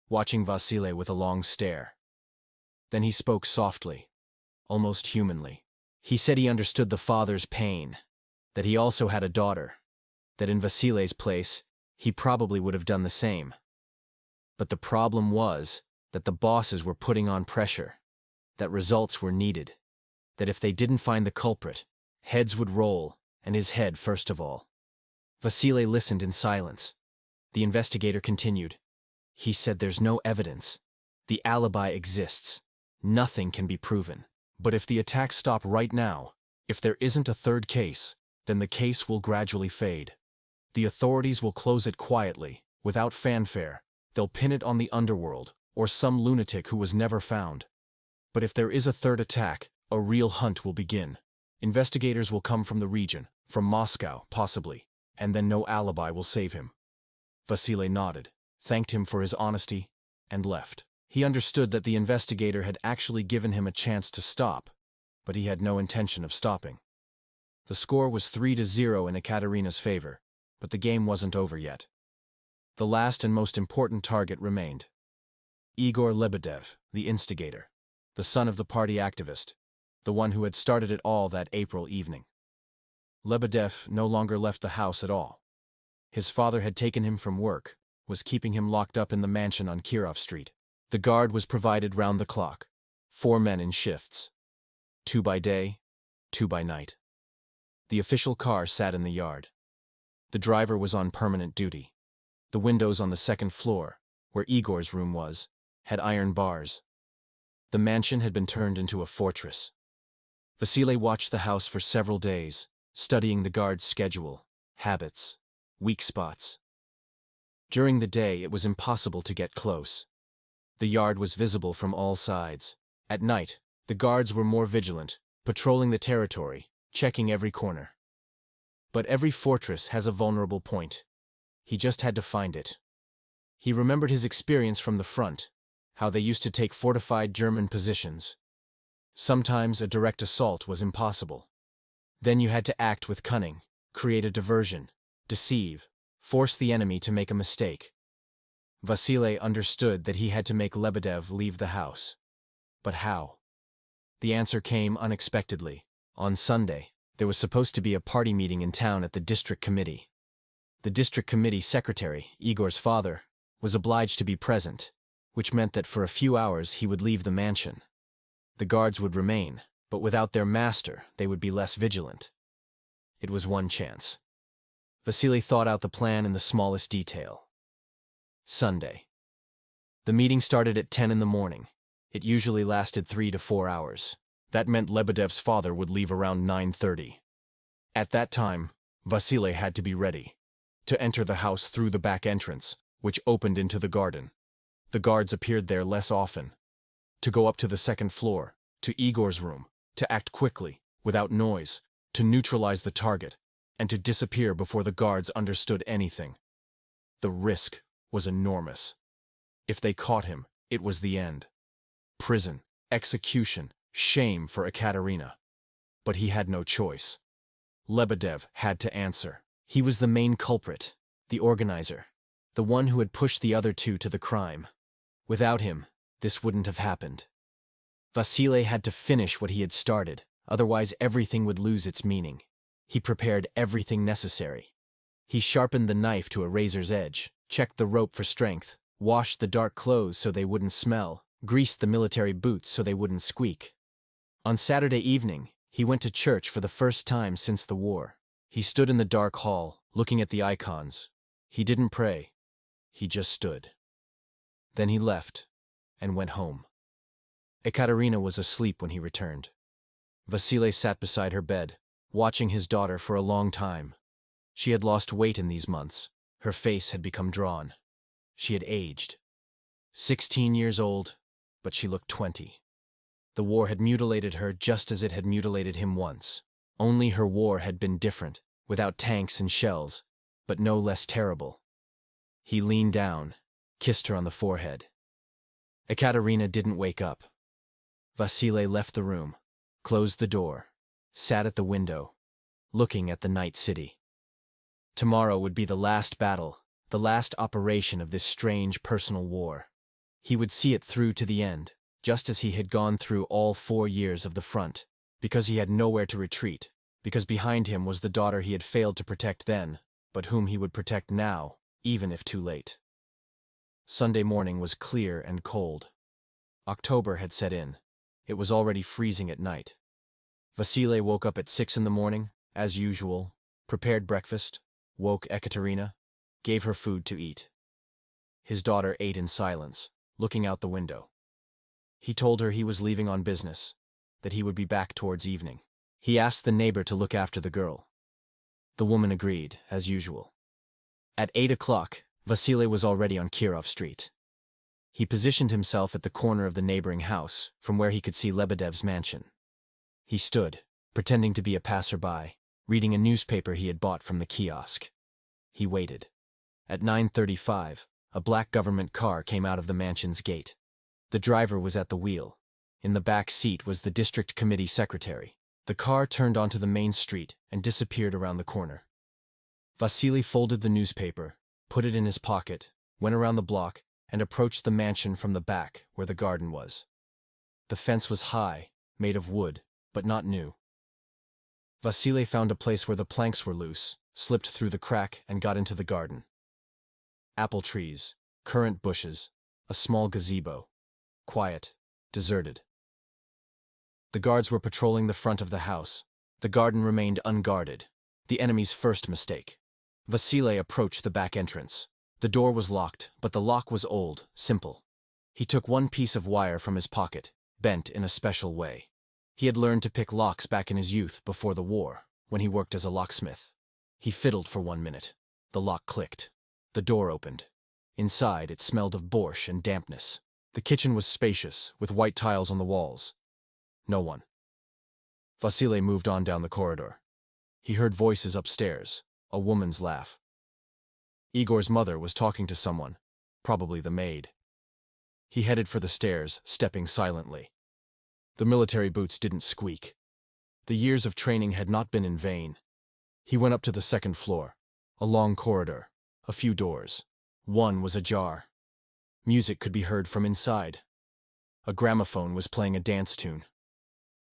watching Vasile with a long stare. Then he spoke softly, almost humanly. He said he understood the father's pain, that he also had a daughter, that in Vasile's place, he probably would have done the same. But the problem was that the bosses were putting on pressure, that results were needed, that if they didn't find the culprit, heads would roll, and his head first of all. Vasile listened in silence. The investigator continued. He said there's no evidence. The alibi exists. Nothing can be proven. But if the attacks stop right now, if there isn't a third case, then the case will gradually fade. The authorities will close it quietly, without fanfare. They'll pin it on the underworld, or some lunatic who was never found. But if there is a third attack, a real hunt will begin. Investigators will come from the region, from Moscow, possibly, and then no alibi will save him. Vasile nodded, thanked him for his honesty, and left. He understood that the investigator had actually given him a chance to stop, but he had no intention of stopping. The score was 3-0 in Ekaterina's favor, but the game wasn't over yet. The last and most important target remained. Igor Lebedev, the instigator, the son of the party activist, the one who had started it all that April evening. Lebedev no longer left the house at all. His father had taken him from work, was keeping him locked up in the mansion on Kirov Street. The guard was provided round the clock, 4 men in shifts, 2 by day, 2 by night. The official car sat in the yard. The driver was on permanent duty. The windows on the second floor, where Igor's room was, had iron bars. The mansion had been turned into a fortress. Vasile watched the house for several days, studying the guard's schedule, habits, weak spots. During the day, it was impossible to get close. The yard was visible from all sides. At night, the guards were more vigilant, patrolling the territory, checking every corner. But every fortress has a vulnerable point. He just had to find it. He remembered his experience from the front, how they used to take fortified German positions. Sometimes a direct assault was impossible. Then you had to act with cunning, create a diversion, deceive, force the enemy to make a mistake. Vasile understood that he had to make Lebedev leave the house. But how? The answer came unexpectedly. On Sunday, there was supposed to be a party meeting in town at the district committee. The district committee secretary, Igor's father, was obliged to be present, which meant that for a few hours he would leave the mansion. The guards would remain, but without their master, they would be less vigilant. It was one chance. Vasile thought out the plan in the smallest detail. Sunday. The meeting started at 10 in the morning. It usually lasted 3 to 4 hours. That meant Lebedev's father would leave around 9:30. At that time, Vasile had to be ready to enter the house through the back entrance, which opened into the garden. The guards appeared there less often. To go up to the second floor, to Igor's room, to act quickly, without noise, to neutralize the target, and to disappear before the guards understood anything. The risk was enormous. If they caught him, it was the end. Prison, execution, shame for Ekaterina. But he had no choice. Lebedev had to answer. He was the main culprit, the organizer, the one who had pushed the other two to the crime. Without him, this wouldn't have happened. Vasily had to finish what he had started, otherwise everything would lose its meaning. He prepared everything necessary. He sharpened the knife to a razor's edge, checked the rope for strength, washed the dark clothes so they wouldn't smell, greased the military boots so they wouldn't squeak. On Saturday evening, he went to church for the first time since the war. He stood in the dark hall, looking at the icons. He didn't pray. He just stood. Then he left and went home. Ekaterina was asleep when he returned. Vasily sat beside her bed, watching his daughter for a long time. She had lost weight in these months. Her face had become drawn. She had aged. 16 years old, but she looked 20. The war had mutilated her just as it had mutilated him once. Only her war had been different, without tanks and shells, but no less terrible. He leaned down, kissed her on the forehead. Ekaterina didn't wake up. Vasily left the room, closed the door, sat at the window, looking at the night city. Tomorrow would be the last battle, the last operation of this strange personal war. He would see it through to the end, just as he had gone through all 4 years of the front, because he had nowhere to retreat, because behind him was the daughter he had failed to protect then, but whom he would protect now, even if too late. Sunday morning was clear and cold. October had set in. It was already freezing at night. Vasily woke up at 6 in the morning, as usual, prepared breakfast, woke Ekaterina, gave her food to eat. His daughter ate in silence, looking out the window. He told her he was leaving on business, that he would be back towards evening. He asked the neighbor to look after the girl. The woman agreed, as usual. At 8 o'clock, Vasily was already on Kirov Street. He positioned himself at the corner of the neighboring house, from where he could see Lebedev's mansion. He stood, pretending to be a passerby, reading a newspaper he had bought from the kiosk. He waited. At 9:35, a black government car came out of the mansion's gate. The driver was at the wheel. In the back seat was the district committee secretary. The car turned onto the main street and disappeared around the corner. Vasily folded the newspaper, put it in his pocket, went around the block, and approached the mansion from the back, where the garden was. The fence was high, made of wood, but not new. Vasily found a place where the planks were loose, slipped through the crack, and got into the garden. Apple trees, currant bushes, a small gazebo. Quiet, deserted. The guards were patrolling the front of the house. The garden remained unguarded. The enemy's first mistake. Vasily approached the back entrance. The door was locked, but the lock was old, simple. He took one piece of wire from his pocket, bent in a special way. He had learned to pick locks back in his youth before the war, when he worked as a locksmith. He fiddled for 1 minute. The lock clicked. The door opened. Inside, it smelled of borscht and dampness. The kitchen was spacious, with white tiles on the walls. No one. Vasily moved on down the corridor. He heard voices upstairs, a woman's laugh. Igor's mother was talking to someone, probably the maid. He headed for the stairs, stepping silently. The military boots didn't squeak. The years of training had not been in vain. He went up to the second floor. A long corridor, a few doors. One was ajar. Music could be heard from inside. A gramophone was playing a dance tune.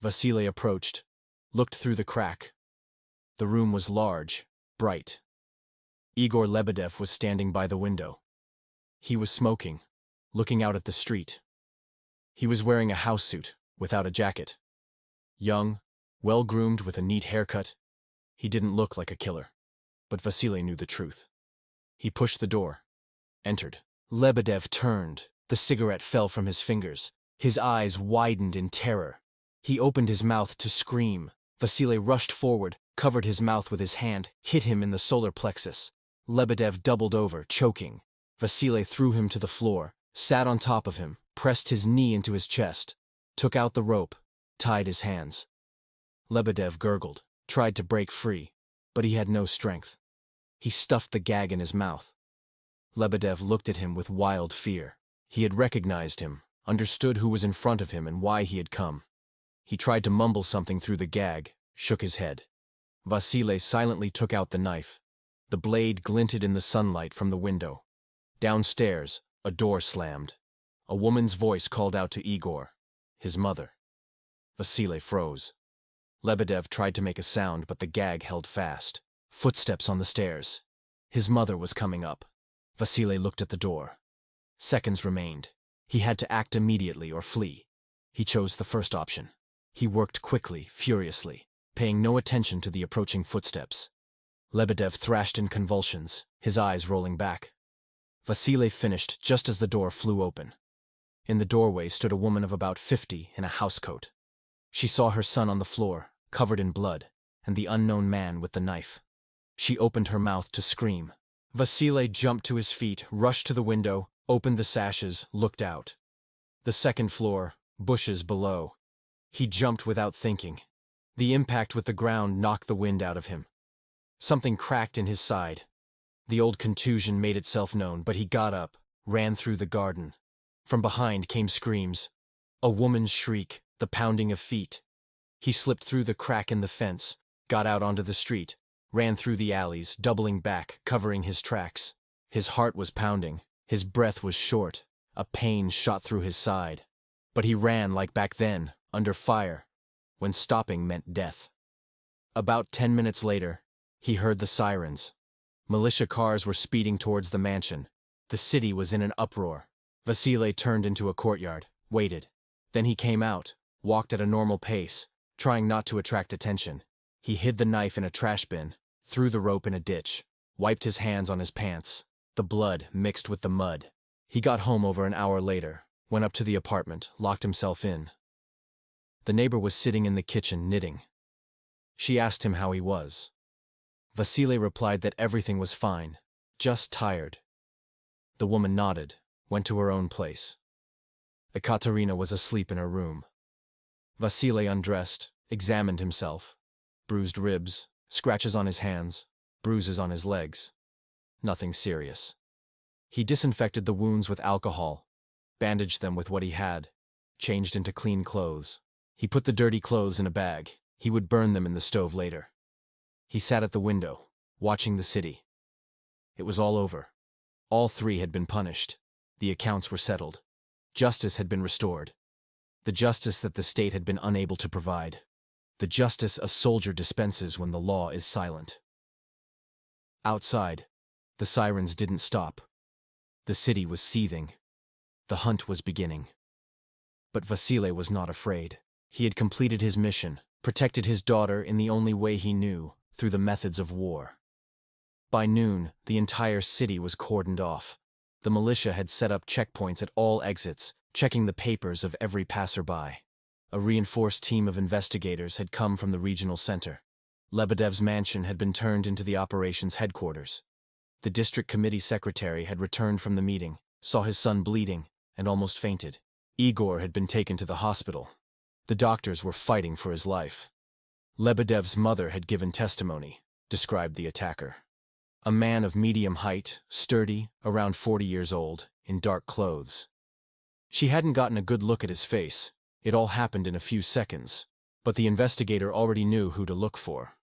Vasily approached, looked through the crack. The room was large, bright. Igor Lebedev was standing by the window. He was smoking, looking out at the street. He was wearing a house suit, without a jacket. Young, well-groomed with a neat haircut. He didn't look like a killer. But Vasily knew the truth. He pushed the door, entered. Lebedev turned. The cigarette fell from his fingers. His eyes widened in terror. He opened his mouth to scream. Vasily rushed forward, covered his mouth with his hand, hit him in the solar plexus. Lebedev doubled over, choking. Vasily threw him to the floor, sat on top of him, pressed his knee into his chest, took out the rope, tied his hands. Lebedev gurgled, tried to break free, but he had no strength. He stuffed the gag in his mouth. Lebedev looked at him with wild fear. He had recognized him, understood who was in front of him and why he had come. He tried to mumble something through the gag, shook his head. Vasile silently took out the knife. The blade glinted in the sunlight from the window. Downstairs, a door slammed. A woman's voice called out to Igor, his mother. Vasile froze. Lebedev tried to make a sound, but the gag held fast. Footsteps on the stairs. His mother was coming up. Vasile looked at the door. Seconds remained. He had to act immediately or flee. He chose the first option. He worked quickly, furiously, paying no attention to the approaching footsteps. Lebedev thrashed in convulsions, his eyes rolling back. Vasile finished just as the door flew open. In the doorway stood a woman of about 50 in a housecoat. She saw her son on the floor, covered in blood, and the unknown man with the knife. She opened her mouth to scream. Vasile jumped to his feet, rushed to the window, opened the sashes, looked out. The second floor, bushes below. He jumped without thinking. The impact with the ground knocked the wind out of him. Something cracked in his side. The old contusion made itself known, but he got up, ran through the garden. From behind came screams. A woman's shriek, the pounding of feet. He slipped through the crack in the fence, got out onto the street, ran through the alleys, doubling back, covering his tracks. His heart was pounding, his breath was short, a pain shot through his side. But he ran like back then, under fire, when stopping meant death. About 10 minutes later, he heard the sirens. Militia cars were speeding towards the mansion. The city was in an uproar. Vasile turned into a courtyard, waited. Then he came out, walked at a normal pace, trying not to attract attention. He hid the knife in a trash bin, threw the rope in a ditch, wiped his hands on his pants. The blood mixed with the mud. He got home over an hour later, went up to the apartment, locked himself in. The neighbor was sitting in the kitchen knitting. She asked him how he was. Vasile replied that everything was fine, just tired. The woman nodded, went to her own place. Ekaterina was asleep in her room. Vasile undressed, examined himself. Bruised ribs, scratches on his hands, bruises on his legs. Nothing serious. He disinfected the wounds with alcohol, bandaged them with what he had, changed into clean clothes. He put the dirty clothes in a bag. He would burn them in the stove later. He sat at the window, watching the city. It was all over. All three had been punished. The accounts were settled. Justice had been restored. The justice that the state had been unable to provide. The justice a soldier dispenses when the law is silent. Outside, the sirens didn't stop. The city was seething. The hunt was beginning. But Vasile was not afraid. He had completed his mission, protected his daughter in the only way he knew, through the methods of war. By noon, the entire city was cordoned off. The militia had set up checkpoints at all exits, checking the papers of every passerby. A reinforced team of investigators had come from the regional center. Lebedev's mansion had been turned into the operations headquarters. The district committee secretary had returned from the meeting, saw his son bleeding, and almost fainted. Igor had been taken to the hospital. The doctors were fighting for his life. Lebedev's mother had given testimony, described the attacker. A man of medium height, sturdy, around 40 years old, in dark clothes. She hadn't gotten a good look at his face. It all happened in a few seconds. But the investigator already knew who to look for.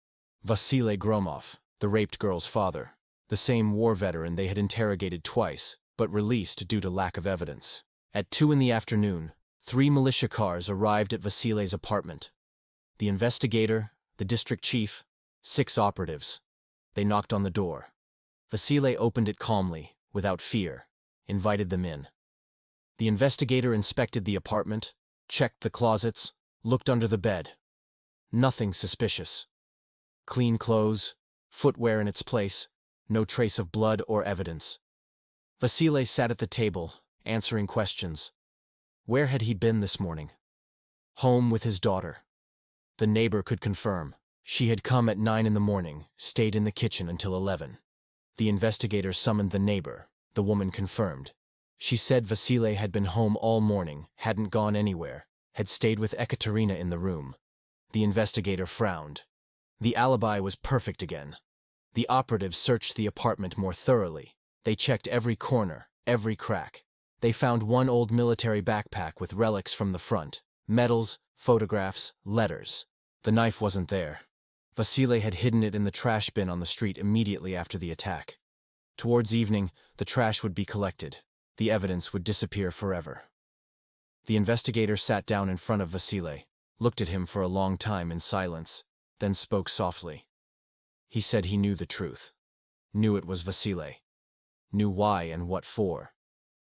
Vasile Gromov, the raped girl's father. The same war veteran they had interrogated twice, but released due to lack of evidence. At 2 in the afternoon, 3 militia cars arrived at Vasile's apartment. The investigator, the district chief, 6 operatives. They knocked on the door. Vasile opened it calmly, without fear, invited them in. The investigator inspected the apartment, checked the closets, looked under the bed. Nothing suspicious. Clean clothes, footwear in its place, no trace of blood or evidence. Vasile sat at the table, answering questions. Where had he been this morning? Home with his daughter. The neighbor could confirm. She had come at 9 in the morning, stayed in the kitchen until 11. The investigator summoned the neighbor. The woman confirmed. She said Vasile had been home all morning, hadn't gone anywhere. had stayed with Ekaterina in the room. The investigator frowned. The alibi was perfect again. The operatives searched the apartment more thoroughly. They checked every corner, every crack. They found one old military backpack with relics from the front, medals, photographs, letters. The knife wasn't there. Vasile had hidden it in the trash bin on the street immediately after the attack. Towards evening, the trash would be collected. The evidence would disappear forever. The investigator sat down in front of Vasile, looked at him for a long time in silence, then spoke softly. He said he knew the truth. Knew it was Vasile. Knew why and what for.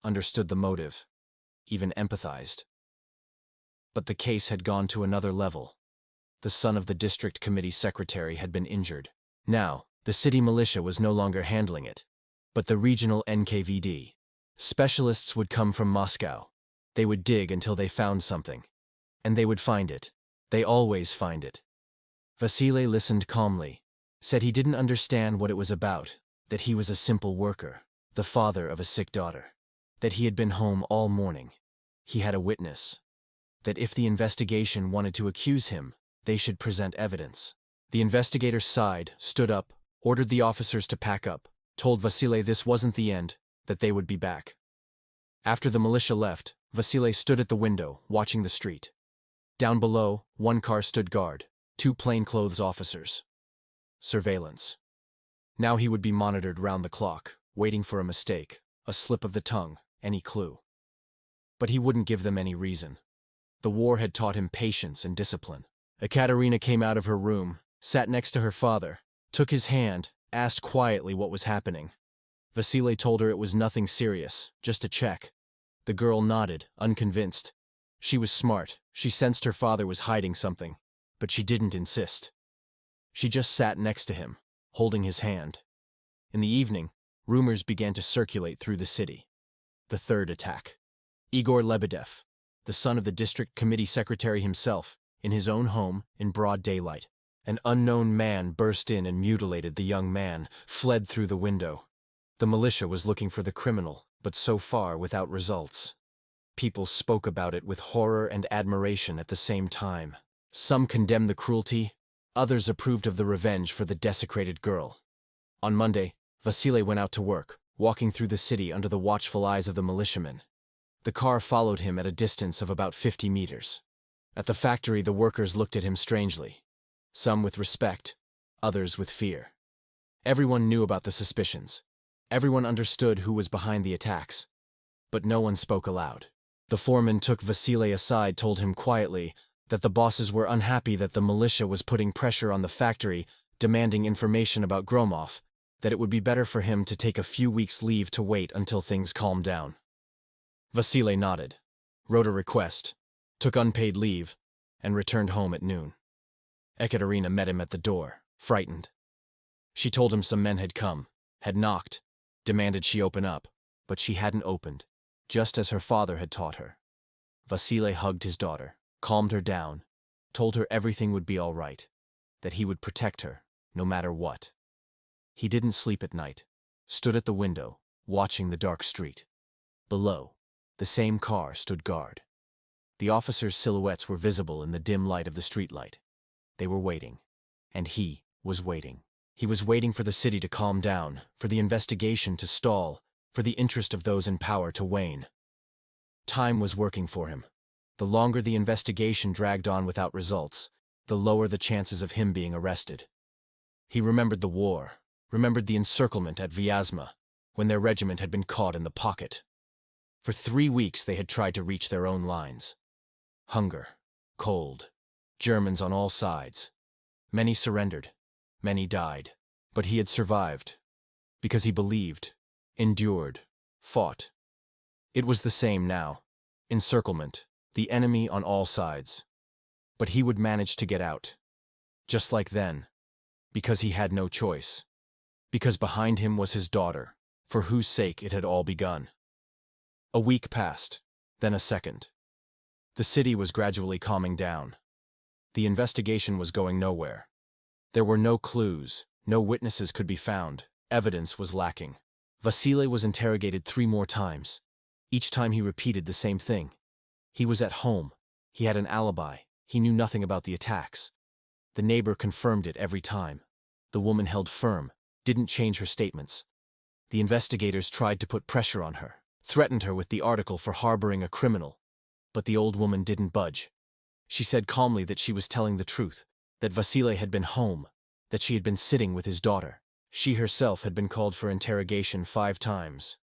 Understood the motive. Even empathized. But the case had gone to another level. The son of the district committee secretary had been injured. Now, the city militia was no longer handling it, but the regional NKVD. Specialists would come from Moscow. They would dig until they found something. And they would find it. They always find it. Vasile listened calmly, said he didn't understand what it was about, that he was a simple worker, the father of a sick daughter, that he had been home all morning. He had a witness. That if the investigation wanted to accuse him, they should present evidence. The investigator sighed, stood up, ordered the officers to pack up, told Vasile this wasn't the end, that they would be back. After the militia left, Vasile stood at the window, watching the street. Down below, one car stood guard, 2 plainclothes officers. Surveillance. Now he would be monitored round the clock, waiting for a mistake, a slip of the tongue, any clue. But he wouldn't give them any reason. The war had taught him patience and discipline. Ekaterina came out of her room, sat next to her father, took his hand, asked quietly what was happening. Vasile told her it was nothing serious, just a check. The girl nodded, unconvinced. She was smart. She sensed her father was hiding something, but she didn't insist. She just sat next to him, holding his hand. In the evening, rumors began to circulate through the city. The third attack. Igor Lebedev, the son of the district committee secretary himself, in his own home, in broad daylight. An unknown man burst in and mutilated the young man, fled through the window. The militia was looking for the criminal, but so far without results. People spoke about it with horror and admiration at the same time. Some condemned the cruelty, others approved of the revenge for the desecrated girl. On Monday, Vasile went out to work, walking through the city under the watchful eyes of the militiamen. The car followed him at a distance of about 50 meters. At the factory, the workers looked at him strangely. Some with respect, others with fear. Everyone knew about the suspicions. Everyone understood who was behind the attacks. But no one spoke aloud. The foreman took Vasile aside, told him quietly that the bosses were unhappy that the militia was putting pressure on the factory, demanding information about Gromov, that it would be better for him to take a few weeks' leave to wait until things calmed down. Vasile nodded, wrote a request, took unpaid leave, and returned home at noon. Ekaterina met him at the door, frightened. She told him some men had come, had knocked, demanded she open up, but she hadn't opened, just as her father had taught her. Vasile hugged his daughter, calmed her down, told her everything would be all right, that he would protect her, no matter what. He didn't sleep at night, stood at the window, watching the dark street. Below, the same car stood guard. The officers' silhouettes were visible in the dim light of the streetlight. They were waiting, and he was waiting. He was waiting for the city to calm down, for the investigation to stall, for the interest of those in power to wane. Time was working for him. The longer the investigation dragged on without results, the lower the chances of him being arrested. He remembered the war, remembered the encirclement at Vyazma, when their regiment had been caught in the pocket. For 3 weeks they had tried to reach their own lines. Hunger, cold, Germans on all sides. Many surrendered, many died. But he had survived, because he believed, endured, fought. It was the same now. Encirclement, the enemy on all sides. But he would manage to get out. Just like then. Because he had no choice. Because behind him was his daughter, for whose sake it had all begun. A week passed, then a second. The city was gradually calming down. The investigation was going nowhere. There were no clues, no witnesses could be found, evidence was lacking. Vasile was interrogated 3 more times. Each time he repeated the same thing. He was at home, He had an alibi. He knew nothing about the attacks. The neighbor confirmed it every time. The woman held firm, didn't change her statements. The investigators tried to put pressure on her, threatened her with the article for harboring a criminal. But the old woman didn't budge. She said calmly that she was telling the truth, that Vasile had been home, that she had been sitting with his daughter. She herself had been called for interrogation 5 times.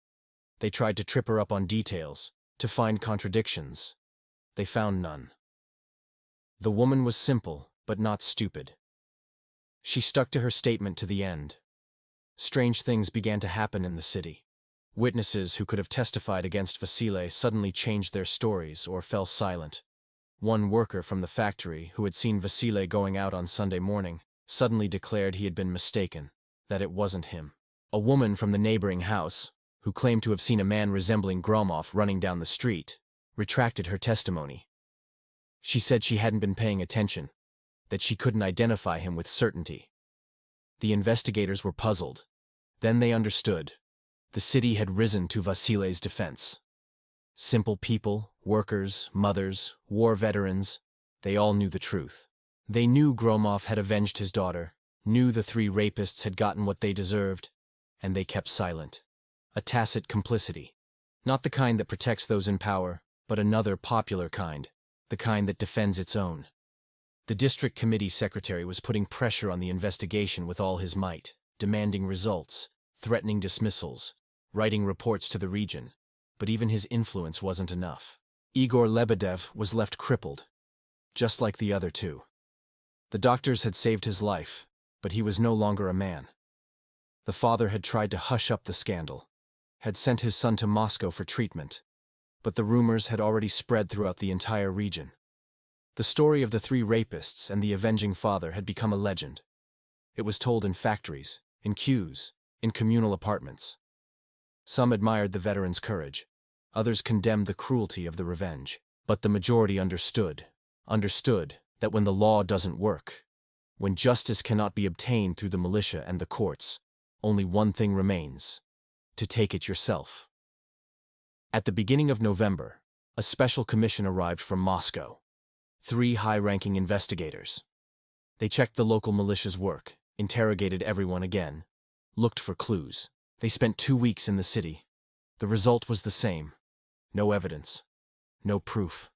They tried to trip her up on details, to find contradictions. They found none. The woman was simple, but not stupid. She stuck to her statement to the end. Strange things began to happen in the city. Witnesses who could have testified against Vasile suddenly changed their stories or fell silent. One worker from the factory, who had seen Vasile going out on Sunday morning, suddenly declared he had been mistaken, that it wasn't him. A woman from the neighboring house, who claimed to have seen a man resembling Gromov running down the street, retracted her testimony. She said she hadn't been paying attention, that she couldn't identify him with certainty. The investigators were puzzled. Then they understood. The city had risen to Vasile's defense. Simple people, workers, mothers, war veterans, they all knew the truth. They knew Gromov had avenged his daughter, knew the 3 rapists had gotten what they deserved, and they kept silent. A tacit complicity. Not the kind that protects those in power, but another popular kind, the kind that defends its own. The district committee secretary was putting pressure on the investigation with all his might, demanding results, threatening dismissals, writing reports to the region. But even his influence wasn't enough. Igor Lebedev was left crippled, just like the other 2. The doctors had saved his life, but he was no longer a man. The father had tried to hush up the scandal, had sent his son to Moscow for treatment, but the rumors had already spread throughout the entire region. The story of the 3 rapists and the avenging father had become a legend. It was told in factories, in queues, in communal apartments. Some admired the veteran's courage. Others condemned the cruelty of the revenge. But the majority understood that when the law doesn't work, when justice cannot be obtained through the militia and the courts, only one thing remains: to take it yourself. At the beginning of November, a special commission arrived from Moscow. 3 high-ranking investigators. They checked the local militia's work, interrogated everyone again, looked for clues. They spent 2 weeks in the city. The result was the same. No evidence. No proof.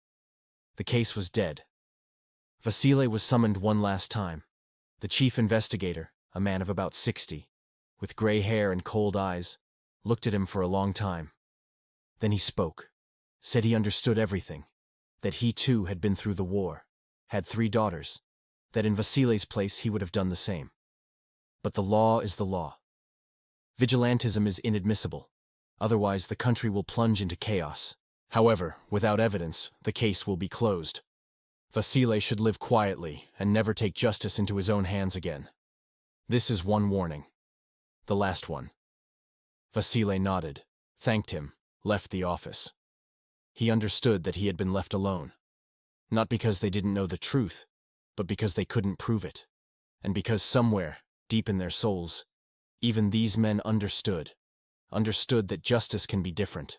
The case was dead. Vasile was summoned one last time. The chief investigator, a man of about 60, with gray hair and cold eyes, looked at him for a long time. Then he spoke, said he understood everything, that he too had been through the war, had 3 daughters, that in Vasile's place he would have done the same. But the law is the law. Vigilantism is inadmissible. Otherwise, the country will plunge into chaos. However, without evidence, the case will be closed. Vasile should live quietly and never take justice into his own hands again. This is one warning. The last one. Vasile nodded, thanked him, left the office. He understood that he had been left alone. Not because they didn't know the truth, but because they couldn't prove it. And because somewhere, deep in their souls, even these men understood that justice can be different,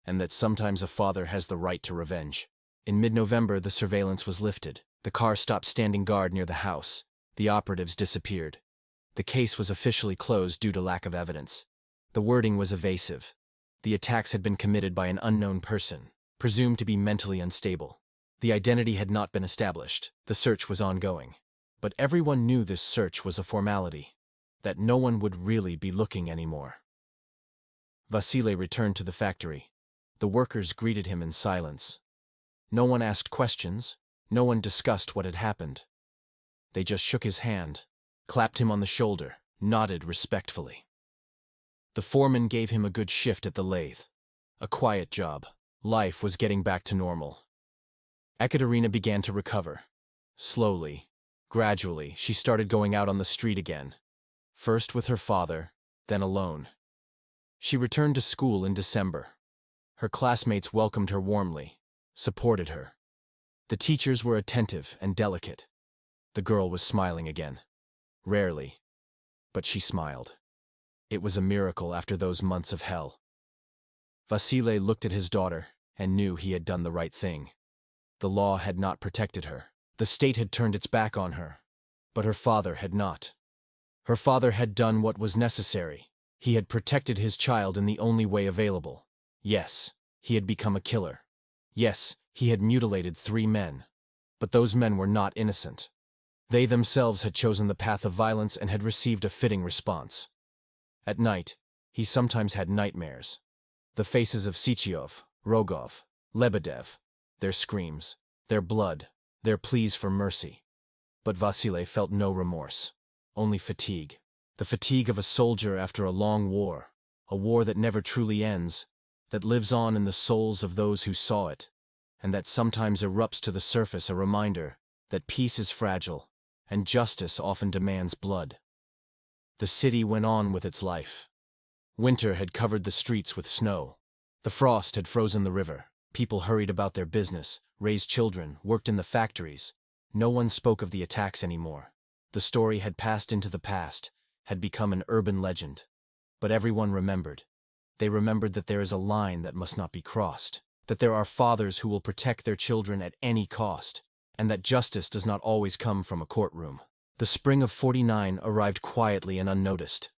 and that sometimes a father has the right to revenge. In mid-November, the surveillance was lifted. The car stopped standing guard near the house. The operatives disappeared. The case was officially closed due to lack of evidence. The wording was evasive. The attacks had been committed by an unknown person, presumed to be mentally unstable. The identity had not been established. The search was ongoing. But everyone knew this search was a formality, that no one would really be looking anymore. Vasile returned to the factory. The workers greeted him in silence. No one asked questions. No one discussed what had happened. They just shook his hand, clapped him on the shoulder, nodded respectfully. The foreman gave him a good shift at the lathe. A quiet job. Life was getting back to normal. Ekaterina began to recover. Slowly, gradually, she started going out on the street again. First with her father, then alone. She returned to school in December. Her classmates welcomed her warmly, supported her. The teachers were attentive and delicate. The girl was smiling again. Rarely, but she smiled. It was a miracle after those months of hell. Vasile looked at his daughter and knew he had done the right thing. The law had not protected her. The state had turned its back on her. But her father had not. Her father had done what was necessary. He had protected his child in the only way available. Yes, he had become a killer. Yes, he had mutilated 3 men. But those men were not innocent. They themselves had chosen the path of violence and had received a fitting response. At night, he sometimes had nightmares. The faces of Sychyov, Rogov, Lebedev, their screams, their blood, their pleas for mercy. But Vasily felt no remorse, only fatigue. The fatigue of a soldier after a long war, a war that never truly ends, that lives on in the souls of those who saw it, and that sometimes erupts to the surface, a reminder that peace is fragile and justice often demands blood. The city went on with its life. Winter had covered the streets with snow. The frost had frozen the river. People hurried about their business, raised children, worked in the factories. No one spoke of the attacks anymore. The story had passed into the past, had become an urban legend. But everyone remembered. They remembered that there is a line that must not be crossed, that there are fathers who will protect their children at any cost, and that justice does not always come from a courtroom. The spring of '49 arrived quietly and unnoticed.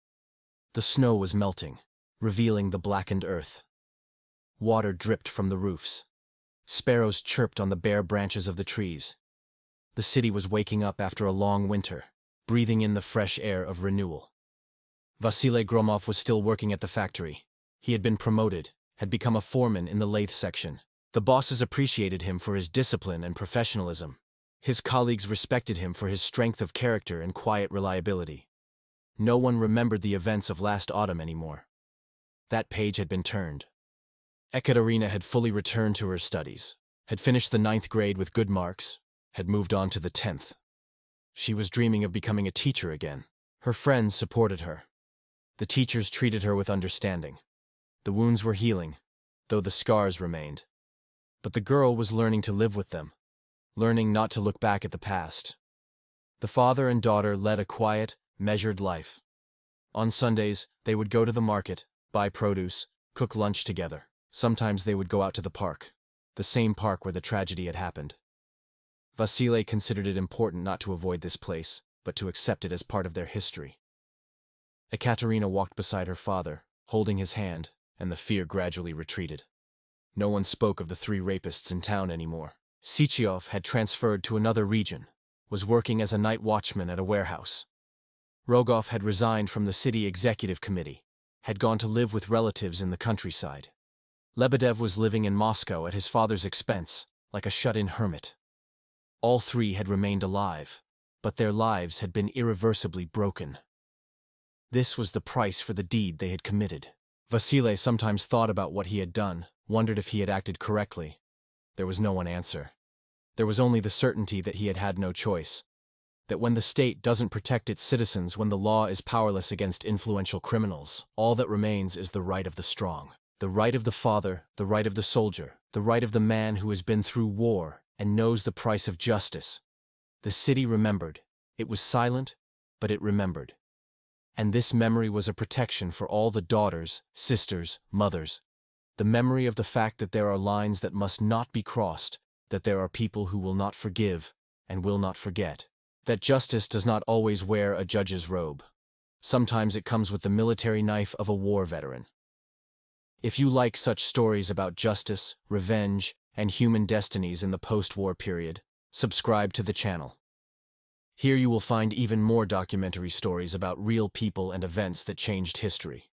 The snow was melting, revealing the blackened earth. Water dripped from the roofs. Sparrows chirped on the bare branches of the trees. The city was waking up after a long winter, breathing in the fresh air of renewal. Vasily Gromov was still working at the factory. He had been promoted, had become a foreman in the lathe section. The bosses appreciated him for his discipline and professionalism. His colleagues respected him for his strength of character and quiet reliability. No one remembered the events of last autumn anymore. That page had been turned. Ekaterina had fully returned to her studies, had finished the 9th grade with good marks, had moved on to the 10th. She was dreaming of becoming a teacher again. Her friends supported her. The teachers treated her with understanding. The wounds were healing, though the scars remained. But the girl was learning to live with them, learning not to look back at the past. The father and daughter led a quiet, measured life. On Sundays, they would go to the market, buy produce, cook lunch together. Sometimes they would go out to the park, the same park where the tragedy had happened. Vasily considered it important not to avoid this place, but to accept it as part of their history. Ekaterina walked beside her father, holding his hand, and the fear gradually retreated. No one spoke of the 3 rapists in town anymore. Sychyov had transferred to another region, was working as a night watchman at a warehouse. Rogov had resigned from the city executive committee, had gone to live with relatives in the countryside. Lebedev was living in Moscow at his father's expense, like a shut-in hermit. All 3 had remained alive, but their lives had been irreversibly broken. This was the price for the deed they had committed. Vasily sometimes thought about what he had done, wondered if he had acted correctly. There was no one answer. There was only the certainty that he had had no choice, that when the state doesn't protect its citizens, when the law is powerless against influential criminals, all that remains is the right of the strong. The right of the father, the right of the soldier, the right of the man who has been through war and knows the price of justice. The city remembered. It was silent, but it remembered. And this memory was a protection for all the daughters, sisters, mothers. The memory of the fact that there are lines that must not be crossed, that there are people who will not forgive and will not forget. That justice does not always wear a judge's robe. Sometimes it comes with the military knife of a war veteran. If you like such stories about justice, revenge, and human destinies in the post-war period, subscribe to the channel. Here you will find even more documentary stories about real people and events that changed history.